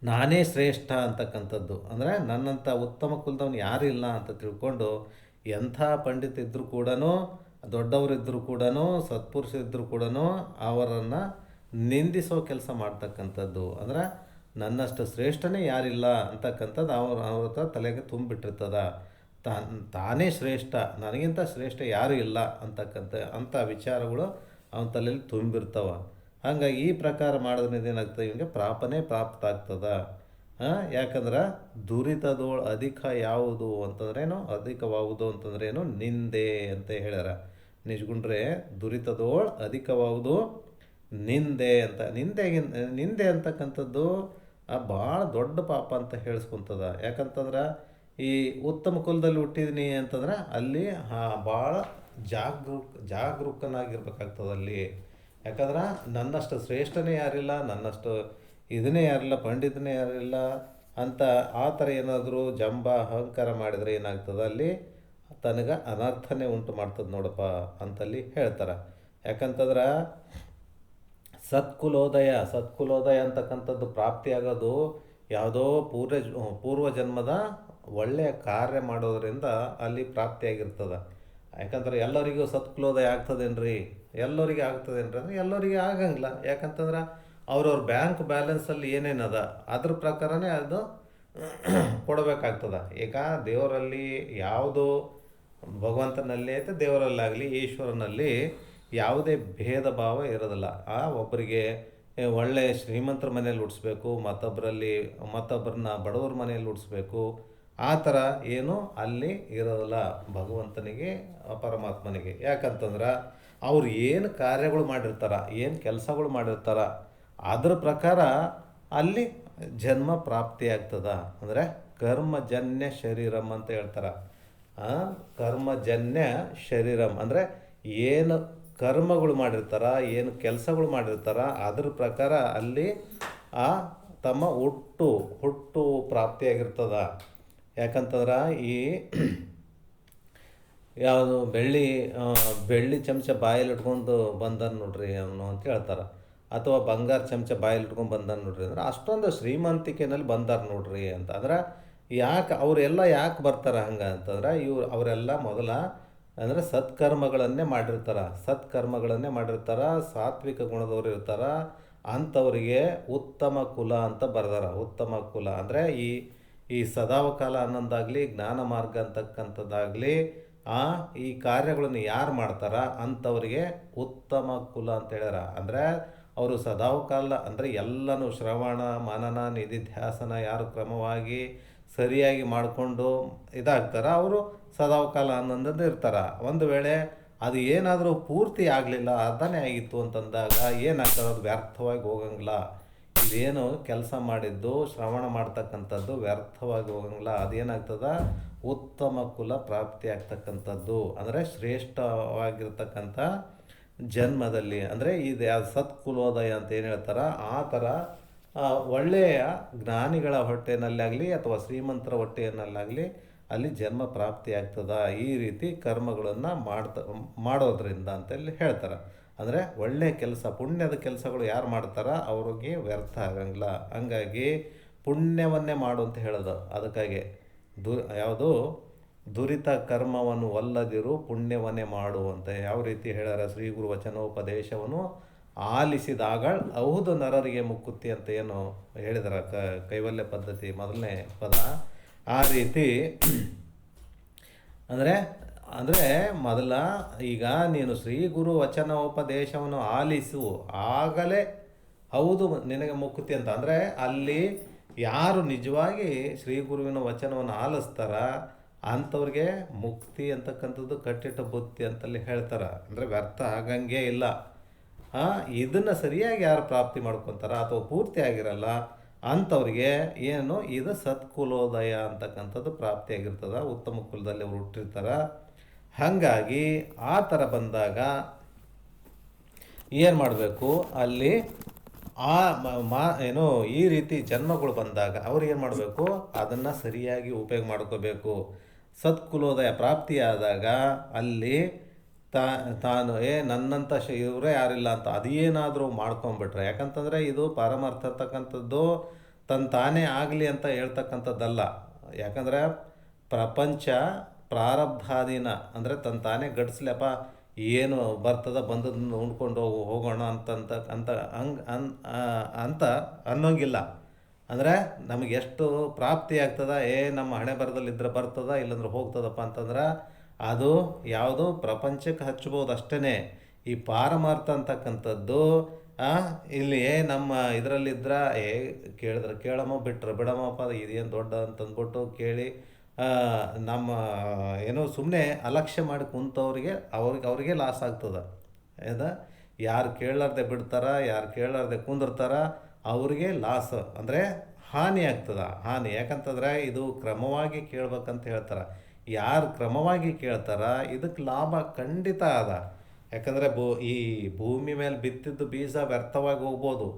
ನಾನೇ ಶ್ರೇಷ್ಠ ಅಂತಕ್ಕಂಥದ್ದು. ಅಂದರೆ ನನ್ನಂಥ ಉತ್ತಮ ಕುಲದವನು ಯಾರಿಲ್ಲ ಅಂತ ತಿಳ್ಕೊಂಡು ಎಂಥ ಪಂಡಿತ ಇದ್ದರೂ ಕೂಡ, ದೊಡ್ಡವರಿದ್ದರೂ ಕೂಡ, ಸತ್ಪುರುಷರಿದ್ದರೂ ಕೂಡ ಅವರನ್ನು ನಿಂದಿಸೋ ಕೆಲಸ ಮಾಡ್ತಕ್ಕಂಥದ್ದು. ಅಂದರೆ ನನ್ನಷ್ಟು ಶ್ರೇಷ್ಠನೇ ಯಾರಿಲ್ಲ ಅಂತಕ್ಕಂಥದ್ದು ಅವ್ರ ಹತ್ರ ತಲೆಗೆ ತುಂಬಿಟ್ಟಿರ್ತದ. ತಾನೇ ಶ್ರೇಷ್ಠ, ನನಗಿಂತ ಶ್ರೇಷ್ಠ ಯಾರೂ ಇಲ್ಲ ಅಂಥ ವಿಚಾರಗಳು ಅವನ ತಲೆಯಲ್ಲಿ ತುಂಬಿರ್ತವ. ಹಂಗಾಗಿ ಈ ಪ್ರಕಾರ ಮಾಡೋದ್ರಿಂದ ಏನಾಗ್ತದೆ, ಇವನಿಗೆ ಪ್ರಾಪ್ತ ಆಗ್ತದ. ಯಾಕಂದ್ರೆ ದುರಿತದೋಳು ಅಧಿಕ ಯಾವುದು ಅಂತಂದ್ರೇನು, ಅಧಿಕವಾವುದು ಅಂತಂದ್ರೇನು, ನಿಂದೆ ಅಂತ ಹೇಳ್ಯಾರ ನಿಜ್ಗುಂಡ್ರೆ. ದುರಿತದೋಳು ಅಧಿಕವಾವುದು ನಿಂದೆ ಅಂತ. ನಿಂದೆ ಅಂತಕ್ಕಂಥದ್ದು ಭಾಳ ದೊಡ್ಡ ಪಾಪ ಅಂತ ಹೇಳಿಸ್ಕೊತದ. ಯಾಕಂತಂದ್ರೆ ಈ ಉತ್ತಮ ಕುಲದಲ್ಲಿ ಹುಟ್ಟಿದೀನಿ ಅಂತಂದ್ರೆ ಅಲ್ಲಿ ಭಾಳ ಜಾಗರೂಕನಾಗಿರ್ಬೇಕಾಗ್ತದೆ ಅಲ್ಲಿ. ಯಾಕಂದ್ರೆ ನನ್ನಷ್ಟು ಶ್ರೇಷ್ಠನೇ ಯಾರಿಲ್ಲ, ನನ್ನಷ್ಟು ಇದನ್ನೇ ಯಾರಿಲ್ಲ, ಪಂಡಿತನೇ ಯಾರಿಲ್ಲ ಅಂತ ಆ ಥರ ಏನಾದರೂ ಜಂಬ ಅಹಂಕಾರ ಮಾಡಿದರೆ ಏನಾಗ್ತದೆ, ಅಲ್ಲಿ ತನಗೆ ಅನರ್ಥನೇ ಉಂಟು ಮಾಡ್ತದೆ ನೋಡಪ್ಪ ಅಂತಲ್ಲಿ ಹೇಳ್ತಾರೆ. ಯಾಕಂತಂದ್ರೆ ಸತ್ಕುಲೋದಯ ಅಂತಕ್ಕಂಥದ್ದು ಪ್ರಾಪ್ತಿಯಾಗೋದು ಯಾವುದೋ ಪೂರ್ವ ಜನ್ಮದ ಒಳ್ಳೆಯ ಕಾರ್ಯ ಮಾಡೋದರಿಂದ ಅಲ್ಲಿ ಪ್ರಾಪ್ತಿಯಾಗಿರ್ತದೆ. ಯಾಕಂದ್ರೆ ಎಲ್ಲರಿಗೂ ಸತ್ಕುಲೋದಯ ಆಗ್ತದೇನ್ರಿ? ಎಲ್ಲರಿಗೆ ಆಗ್ತದೇನ್ರಿ ಅಂದರೆ ಎಲ್ಲರಿಗೆ ಆಗಂಗಿಲ್ಲ. ಯಾಕಂತಂದ್ರೆ ಅವ್ರವ್ರ ಬ್ಯಾಂಕ್ ಬ್ಯಾಲೆನ್ಸಲ್ಲಿ ಏನೇನದ ಅದ್ರ ಪ್ರಕಾರನೇ ಅದು ಕೊಡಬೇಕಾಗ್ತದೆ. ಈಗ ದೇವರಲ್ಲಿ ಯಾವುದು ಭಗವಂತನಲ್ಲಿ ಆಯಿತು, ದೇವರಲ್ಲಾಗಲಿ ಈಶ್ವರನಲ್ಲಿ ಯಾವುದೇ ಭೇದ ಭಾವ ಇರೋದಿಲ್ಲ. ಒಬ್ಬರಿಗೆ ಒಳ್ಳೆ ಶ್ರೀಮಂತರ ಮನೇಲಿ ಹುಟ್ಟಿಸ್ಬೇಕು, ಮತ್ತೊಬ್ಬರನ್ನ ಬಡವ್ರ ಮನೆಯಲ್ಲಿ ಹುಟ್ಟಿಸ್ಬೇಕು, ಆ ಥರ ಏನು ಅಲ್ಲಿ ಇರೋದಿಲ್ಲ ಭಗವಂತನಿಗೆ, ಪರಮಾತ್ಮನಿಗೆ. ಯಾಕಂತಂದ್ರೆ ಅವ್ರು ಏನು ಕಾರ್ಯಗಳು ಮಾಡಿರ್ತಾರ, ಏನು ಕೆಲಸಗಳು ಮಾಡಿರ್ತಾರ ಅದ್ರ ಪ್ರಕಾರ ಅಲ್ಲಿ ಜನ್ಮ ಪ್ರಾಪ್ತಿ ಆಗ್ತದ. ಅಂದರೆ ಕರ್ಮಜನ್ಯ ಶರೀರಂ ಅಂತ ಹೇಳ್ತಾರೆ. ಕರ್ಮಜನ್ಯ ಶರೀರಂ ಅಂದರೆ ಏನು ಕರ್ಮಗಳು ಮಾಡಿರ್ತಾರ, ಏನು ಕೆಲಸಗಳು ಮಾಡಿರ್ತಾರ ಅದ್ರ ಪ್ರಕಾರ ಅಲ್ಲಿ ತಮ್ಮ ಹುಟ್ಟು ಪ್ರಾಪ್ತಿಯಾಗಿರ್ತದ. ಯಾಕಂತಂದ್ರೆ ಈ ಯಾವುದು ಬೆಳ್ಳಿ ಚಮಚ ಬಾಯಲ್ಲಿ ಇಟ್ಕೊಂಡು ಬಂದಾನ ನೋಡ್ರಿ ಅವನು ಅಂತ ಹೇಳ್ತಾರೆ, ಅಥವಾ ಬಂಗಾರ ಚಮಚ ಬಾಯಲ್ಲಿ ಇಟ್ಕೊಂಡು ಬಂದಾನ ನೋಡ್ರಿ ಅಂದ್ರೆ ಅಷ್ಟೊಂದು ಶ್ರೀಮಂತಿಕೆನಲ್ಲಿ ಬಂದಾರ ನೋಡ್ರಿ ಅಂತ. ಅಂದ್ರೆ ಅವರೆಲ್ಲ ಯಾಕೆ ಬರ್ತಾರೆ ಹಂಗೆ ಅಂತಂದ್ರೆ ಅವರೆಲ್ಲ ಮೊದಲ ಅಂದರೆ ಸತ್ಕರ್ಮಗಳನ್ನೇ ಮಾಡಿರ್ತಾರೆ, ಸಾತ್ವಿಕ ಗುಣದವ್ರು ಇರ್ತಾರ. ಅಂಥವರಿಗೆ ಉತ್ತಮ ಕುಲ ಅಂತ ಬರ್ದಾರ. ಉತ್ತಮ ಕುಲ ಅಂದರೆ ಈ ಸದಾವಕಾಲ ಅನ್ನೋದಾಗಲಿ, ಜ್ಞಾನ ಮಾರ್ಗ ಅಂತಕ್ಕಂಥದ್ದಾಗಲಿ ಈ ಕಾರ್ಯಗಳನ್ನು ಯಾರು ಮಾಡ್ತಾರ ಅಂಥವ್ರಿಗೆ ಉತ್ತಮ ಕುಲ ಅಂತ ಹೇಳ್ಯಾರ. ಅಂದರೆ ಅವರು ಸದಾವಕಾಲ ಅಂದರೆ ಎಲ್ಲನೂ ಶ್ರವಣ ಮನನ ನಿಧಿಧ್ಯಾಸನ ಯಾರು ಕ್ರಮವಾಗಿ ಸರಿಯಾಗಿ ಮಾಡಿಕೊಂಡು ಇದಾಗ್ತಾರ ಅವರು ಸದಾವಕಾಲ ಅನ್ನೋದು ಇರ್ತಾರೆ. ಒಂದು ವೇಳೆ ಅದು ಏನಾದರೂ ಪೂರ್ತಿ ಆಗಲಿಲ್ಲ, ಅರ್ಧನೇ ಆಗಿತ್ತು ಅಂತಂದಾಗ ಏನಾಗ್ತದೆ, ಅದು ವ್ಯರ್ಥವಾಗಿ ಹೋಗಂಗಿಲ್ಲ. ಇದೇನು ಕೆಲಸ ಮಾಡಿದ್ದು ಶ್ರವಣ ಮಾಡ್ತಕ್ಕಂಥದ್ದು ವ್ಯರ್ಥವಾಗಿ ಹೋಗಂಗಿಲ್ಲ. ಅದೇನಾಗ್ತದ, ಉತ್ತಮ ಕುಲ ಪ್ರಾಪ್ತಿಯಾಗ್ತಕ್ಕಂಥದ್ದು. ಅಂದರೆ ಶ್ರೇಷ್ಠವಾಗಿರ್ತಕ್ಕಂಥ ಜನ್ಮದಲ್ಲಿ, ಅಂದರೆ ಇದು ಯಾವ್ದು ಸತ್ಕುಲೋದಯ ಅಂತ ಏನು ಹೇಳ್ತಾರ ಆ ಥರ ಒಳ್ಳೆಯ ಜ್ಞಾನಿಗಳ ಹೊಟ್ಟೆನಲ್ಲಾಗಲಿ ಅಥವಾ ಶ್ರೀಮಂತರ ಹೊಟ್ಟೆಯಲ್ಲಾಗಲಿ ಅಲ್ಲಿ ಜನ್ಮ ಪ್ರಾಪ್ತಿಯಾಗ್ತದ. ಈ ರೀತಿ ಕರ್ಮಗಳನ್ನು ಮಾಡೋದ್ರಿಂದ ಅಂತೇಳಿ ಹೇಳ್ತಾರೆ. ಅಂದರೆ ಒಳ್ಳೆಯ ಕೆಲಸ, ಪುಣ್ಯದ ಕೆಲಸಗಳು ಯಾರು ಮಾಡ್ತಾರ ಅವ್ರಿಗೆ ವ್ಯರ್ಥ ಆಗಂಗಿಲ್ಲ. ಹಂಗಾಗಿ ಪುಣ್ಯವನ್ನೇ ಮಾಡು ಅಂತ ಹೇಳೋದು. ಅದಕ್ಕಾಗಿ ಯಾವುದು ದುರಿತ ಕರ್ಮವನ್ನು ಒಲ್ಲದಿರು ಪುಣ್ಯವನ್ನೇ ಮಾಡು ಅಂತ ಯಾವ ರೀತಿ ಹೇಳ್ಯಾರ. ಶ್ರೀ ಗುರು ವಚನೋಪದೇಶವನ್ನು ಆಲಿಸಿದಾಗ ಹೌದು ನರರಿಗೆ ಮುಕ್ಕುತ್ತಿ ಅಂತ ಏನು ಹೇಳಿದಾರ ಕೈವಲ್ಯ ಪದ್ಧತಿ ಮೊದಲನೇ ಪದ. ಆ ರೀತಿ ಅಂದರೆ ಮೊದಲ ಈಗ ನೀನು ಶ್ರೀ ಗುರು ವಚನೋಪದೇಶವನ್ನು ಆಲಿಸು, ಆಗಲೇ ಹೌದು ನಿನಗೆ ಮುಕ್ಕುತ್ತಿ ಅಂತ. ಅಂದರೆ ಅಲ್ಲಿ ಯಾರು ನಿಜವಾಗಿ ಶ್ರೀ ಗುರುವಿನ ವಚನವನ್ನು ಆಲಿಸ್ತಾರ ಅಂಥವ್ರಿಗೆ ಮುಕ್ತಿ ಅಂತಕ್ಕಂಥದ್ದು ಕಟ್ಟಿಟ್ಟ ಬುತ್ತಿ ಅಂತಲ್ಲಿ ಹೇಳ್ತಾರೆ. ಅಂದರೆ ವ್ಯರ್ಥ ಆಗಂಗೆ ಇಲ್ಲ. ಇದನ್ನು ಸರಿಯಾಗಿ ಯಾರು ಪ್ರಾಪ್ತಿ ಮಾಡ್ಕೊತಾರ ಅಥವಾ ಪೂರ್ತಿ ಆಗಿರಲ್ಲ ಅಂಥವ್ರಿಗೆ ಏನು ಇದು ಸತ್ಕುಲೋದಯ ಅಂತಕ್ಕಂಥದ್ದು ಪ್ರಾಪ್ತಿಯಾಗಿರ್ತದೆ. ಉತ್ತಮ ಕುಲದಲ್ಲಿ ಅವರು ಹುಟ್ಟಿರ್ತಾರೆ. ಹಾಗಾಗಿ ಆ ಥರ ಬಂದಾಗ ಏನು ಮಾಡಬೇಕು, ಅಲ್ಲಿ ಏನು ಈ ರೀತಿ ಜನ್ಮಗಳು ಬಂದಾಗ ಅವ್ರು ಏನು ಮಾಡಬೇಕು, ಅದನ್ನು ಸರಿಯಾಗಿ ಉಪಯೋಗ ಮಾಡ್ಕೋಬೇಕು. ಸತ್ಕುಲೋದಯ ಪ್ರಾಪ್ತಿಯಾದಾಗ ಅಲ್ಲಿ ತಾನು ನನ್ನಂಥ ಇವರೇ ಯಾರಿಲ್ಲ ಅಂತ ಅದೇನಾದರೂ ಮಾಡ್ಕೊಂಬಿಟ್ರೆ, ಯಾಕಂತಂದರೆ ಇದು ಪಾರಮಾರ್ಥ ಇರ್ತಕ್ಕಂಥದ್ದು ತನ್ನ ತಾನೇ ಆಗಲಿ ಅಂತ ಹೇಳ್ತಕ್ಕಂಥದ್ದಲ್ಲ. ಯಾಕಂದರೆ ಪ್ರಪಂಚ ಪ್ರಾರಬ್ಧಾಧೀನ, ಅಂದರೆ ತನ್ನ ತಾನೇ ಗಡಿಸ್ಲಪ್ಪ ಏನು ಬರ್ತದ ಬಂದದನ್ನು ಉಣ್ಕೊಂಡು ಹೋಗೋಣ ಅಂತ ಅನ್ನೋಂಗಿಲ್ಲ. ಅಂದರೆ ನಮಗೆ ಎಷ್ಟು ಪ್ರಾಪ್ತಿ ಆಗ್ತದ, ನಮ್ಮ ಹಣೆ ಬರದಲ್ಲಿದ್ದರೆ ಬರ್ತದ ಇಲ್ಲಾಂದ್ರೆ ಹೋಗ್ತದಪ್ಪ ಅಂತಂದ್ರೆ ಅದು ಯಾವುದು ಪ್ರಪಂಚಕ್ಕೆ ಹಚ್ಬೋದು ಅಷ್ಟೇ. ಈ ಪಾರಮಾರ್ಥ ಅಂತಕ್ಕಂಥದ್ದು ಇಲ್ಲಿ ನಮ್ಮ ಇದರಲ್ಲಿದ್ರೆ ಕೇಳಿದ್ರೆ ಕೇಳಮ್ಮ ಬಿಟ್ರೆ ಬಿಡಮ್ಮಪ್ಪ ಇದೇನು ದೊಡ್ಡ ಅಂತಂದ್ಬಿಟ್ಟು ಕೇಳಿ ನಮ್ಮ ಏನೋ ಸುಮ್ಮನೆ ಅಲಕ್ಷ್ಯ ಮಾಡಿ ಕುಂತವ್ರಿಗೆ ಅವ್ರಿಗೆ ಲಾಸ್ ಆಗ್ತದೆ. ಯಾರು ಕೇಳಲಾರ್ದೆ ಬಿಡ್ತಾರ, ಯಾರು ಕೇಳಲಾರ್ದೆ ಕುಂದಿರ್ತಾರ ಅವ್ರಿಗೆ ಲಾಸ್, ಅಂದರೆ ಹಾನಿ ಆಗ್ತದೆ. ಹಾನಿ ಯಾಕಂತಂದರೆ ಇದು ಕ್ರಮವಾಗಿ ಕೇಳ್ಬೇಕಂತ ಹೇಳ್ತಾರೆ. ಯಾರು ಕ್ರಮವಾಗಿ ಕೇಳ್ತಾರ ಇದಕ್ಕೆ ಲಾಭ ಖಂಡಿತ ಅದ. ಯಾಕಂದರೆ ಈ ಭೂಮಿ ಮೇಲೆ ಬಿತ್ತಿದ್ದು ಬೀಜ ವ್ಯರ್ಥವಾಗಿ ಹೋಗ್ಬೋದು.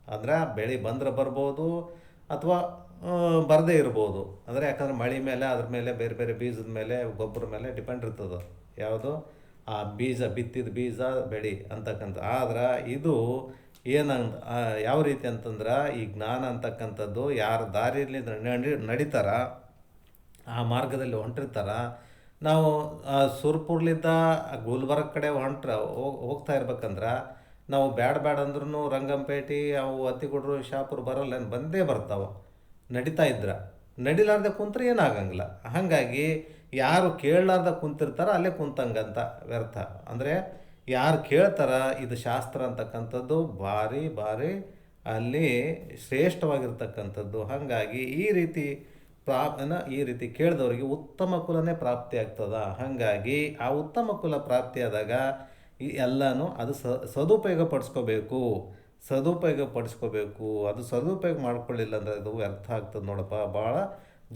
ಅಂದರೆ ಬೆಳೆ ಬಂದ್ರೆ ಬರ್ಬೋದು ಅಥವಾ ಬರದೇ ಇರ್ಬೋದು. ಅಂದರೆ ಯಾಕಂದರೆ ಮಳೆ ಮೇಲೆ ಅದ್ರ ಮೇಲೆ ಬೇರೆ ಬೇರೆ ಬೀಜದ ಮೇಲೆ ಗೊಬ್ಬರ ಮೇಲೆ ಡಿಪೆಂಡ್ ಇರ್ತದೆ. ಯಾವುದು ಆ ಬೀಜ ಬಿತ್ತಿದ ಬೀಜ ಬೆಳೆ ಅಂತಕ್ಕಂಥ. ಆದ್ರೆ ಇದು ಏನಂತ ಯಾವ ರೀತಿ ಅಂತಂದ್ರೆ ಈ ಜ್ಞಾನ ಅಂತಕ್ಕಂಥದ್ದು ಯಾರು ದಾರಿಯಲ್ಲಿ ನಡೀತಾರ, ಆ ಮಾರ್ಗದಲ್ಲಿ ಹೊಂಟಿರ್ತಾರ. ನಾವು ಸುರ್ಪುರ್ಲಿದ್ದ ಗುಲ್ಬರ್ಗ ಕಡೆ ಹೋಗ್ತಾ ಇರ್ಬೇಕಂದ್ರೆ ನಾವು ಬ್ಯಾಡ ಅಂದ್ರೂ ರಂಗಂಪೇಟೆ ಅವು ಅತ್ತಿಗುಡ್ರು ಶಾಪುರ್ ಬರೋಲ್ಲ, ಬಂದೇ ಬರ್ತಾವೆ ನಡೀತಾ ಇದ್ರೆ. ನಡಿಲಾರ್ದೆ ಕುಂತ್ರೆ ಏನಾಗಂಗಿಲ್ಲ. ಹಾಗಾಗಿ ಯಾರು ಕೇಳಲಾರ್ದ ಕುಂತಿರ್ತಾರ ಅಲ್ಲೇ ಕುಂತಂಗಂತ ವ್ಯರ್ಥ. ಅಂದರೆ ಯಾರು ಕೇಳ್ತಾರ ಇದು ಶಾಸ್ತ್ರ ಅಂತಕ್ಕಂಥದ್ದು ಭಾರಿ ಭಾರಿ ಅಲ್ಲಿ ಶ್ರೇಷ್ಠವಾಗಿರ್ತಕ್ಕಂಥದ್ದು. ಹಾಗಾಗಿ ಈ ರೀತಿ ಕೇಳಿದವರಿಗೆ ಉತ್ತಮ ಕುಲನೇ ಪ್ರಾಪ್ತಿ ಆಗ್ತದ. ಹಾಗಾಗಿ ಆ ಉತ್ತಮ ಕುಲ ಪ್ರಾಪ್ತಿಯಾದಾಗ ಈ ಎಲ್ಲನೂ ಅದು ಸದುಪಯೋಗ ಪಡಿಸ್ಕೋಬೇಕು. ಅದು ಸದುಪಯೋಗ ಮಾಡ್ಕೊಳ್ಳಿಲ್ಲ ಅಂದರೆ ಅದು ವ್ಯರ್ಥ ಆಗ್ತದೆ ನೋಡಪ್ಪ. ಭಾಳ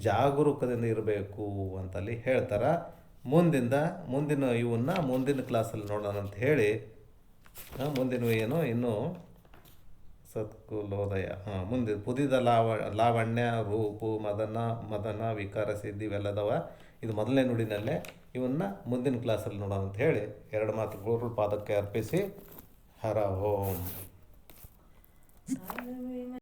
ಜಾಗರೂಕದಿಂದ ಇರಬೇಕು ಅಂತಲ್ಲಿ ಹೇಳ್ತಾರೆ. ಮುಂದಿನ ಕ್ಲಾಸಲ್ಲಿ ನೋಡೋಣ ಅಂತ ಹೇಳಿ ಮುಂದಿನ ಏನು ಇನ್ನೂ ಸತ್ಕುಲೋದಯ ಮುಂದೆ ಪುದಿದ ಲಾವಣ್ಯ ರೂಪು ಮದನ ವಿಕಾರ ಸಿದ್ಧಿ ಇವೆಲ್ಲದವ. ಇದು ಮೊದಲನೇ ನುಡಿನಲ್ಲೇ. ಇವನ್ನ ಮುಂದಿನ ಕ್ಲಾಸಲ್ಲಿ ನೋಡೋಣ ಅಂತ ಹೇಳಿ ಎರಡು ಮಾತು ಗುರು ಪಾದಕ್ಕೆ ಅರ್ಪಿಸಿ ಹರ ಓಂ.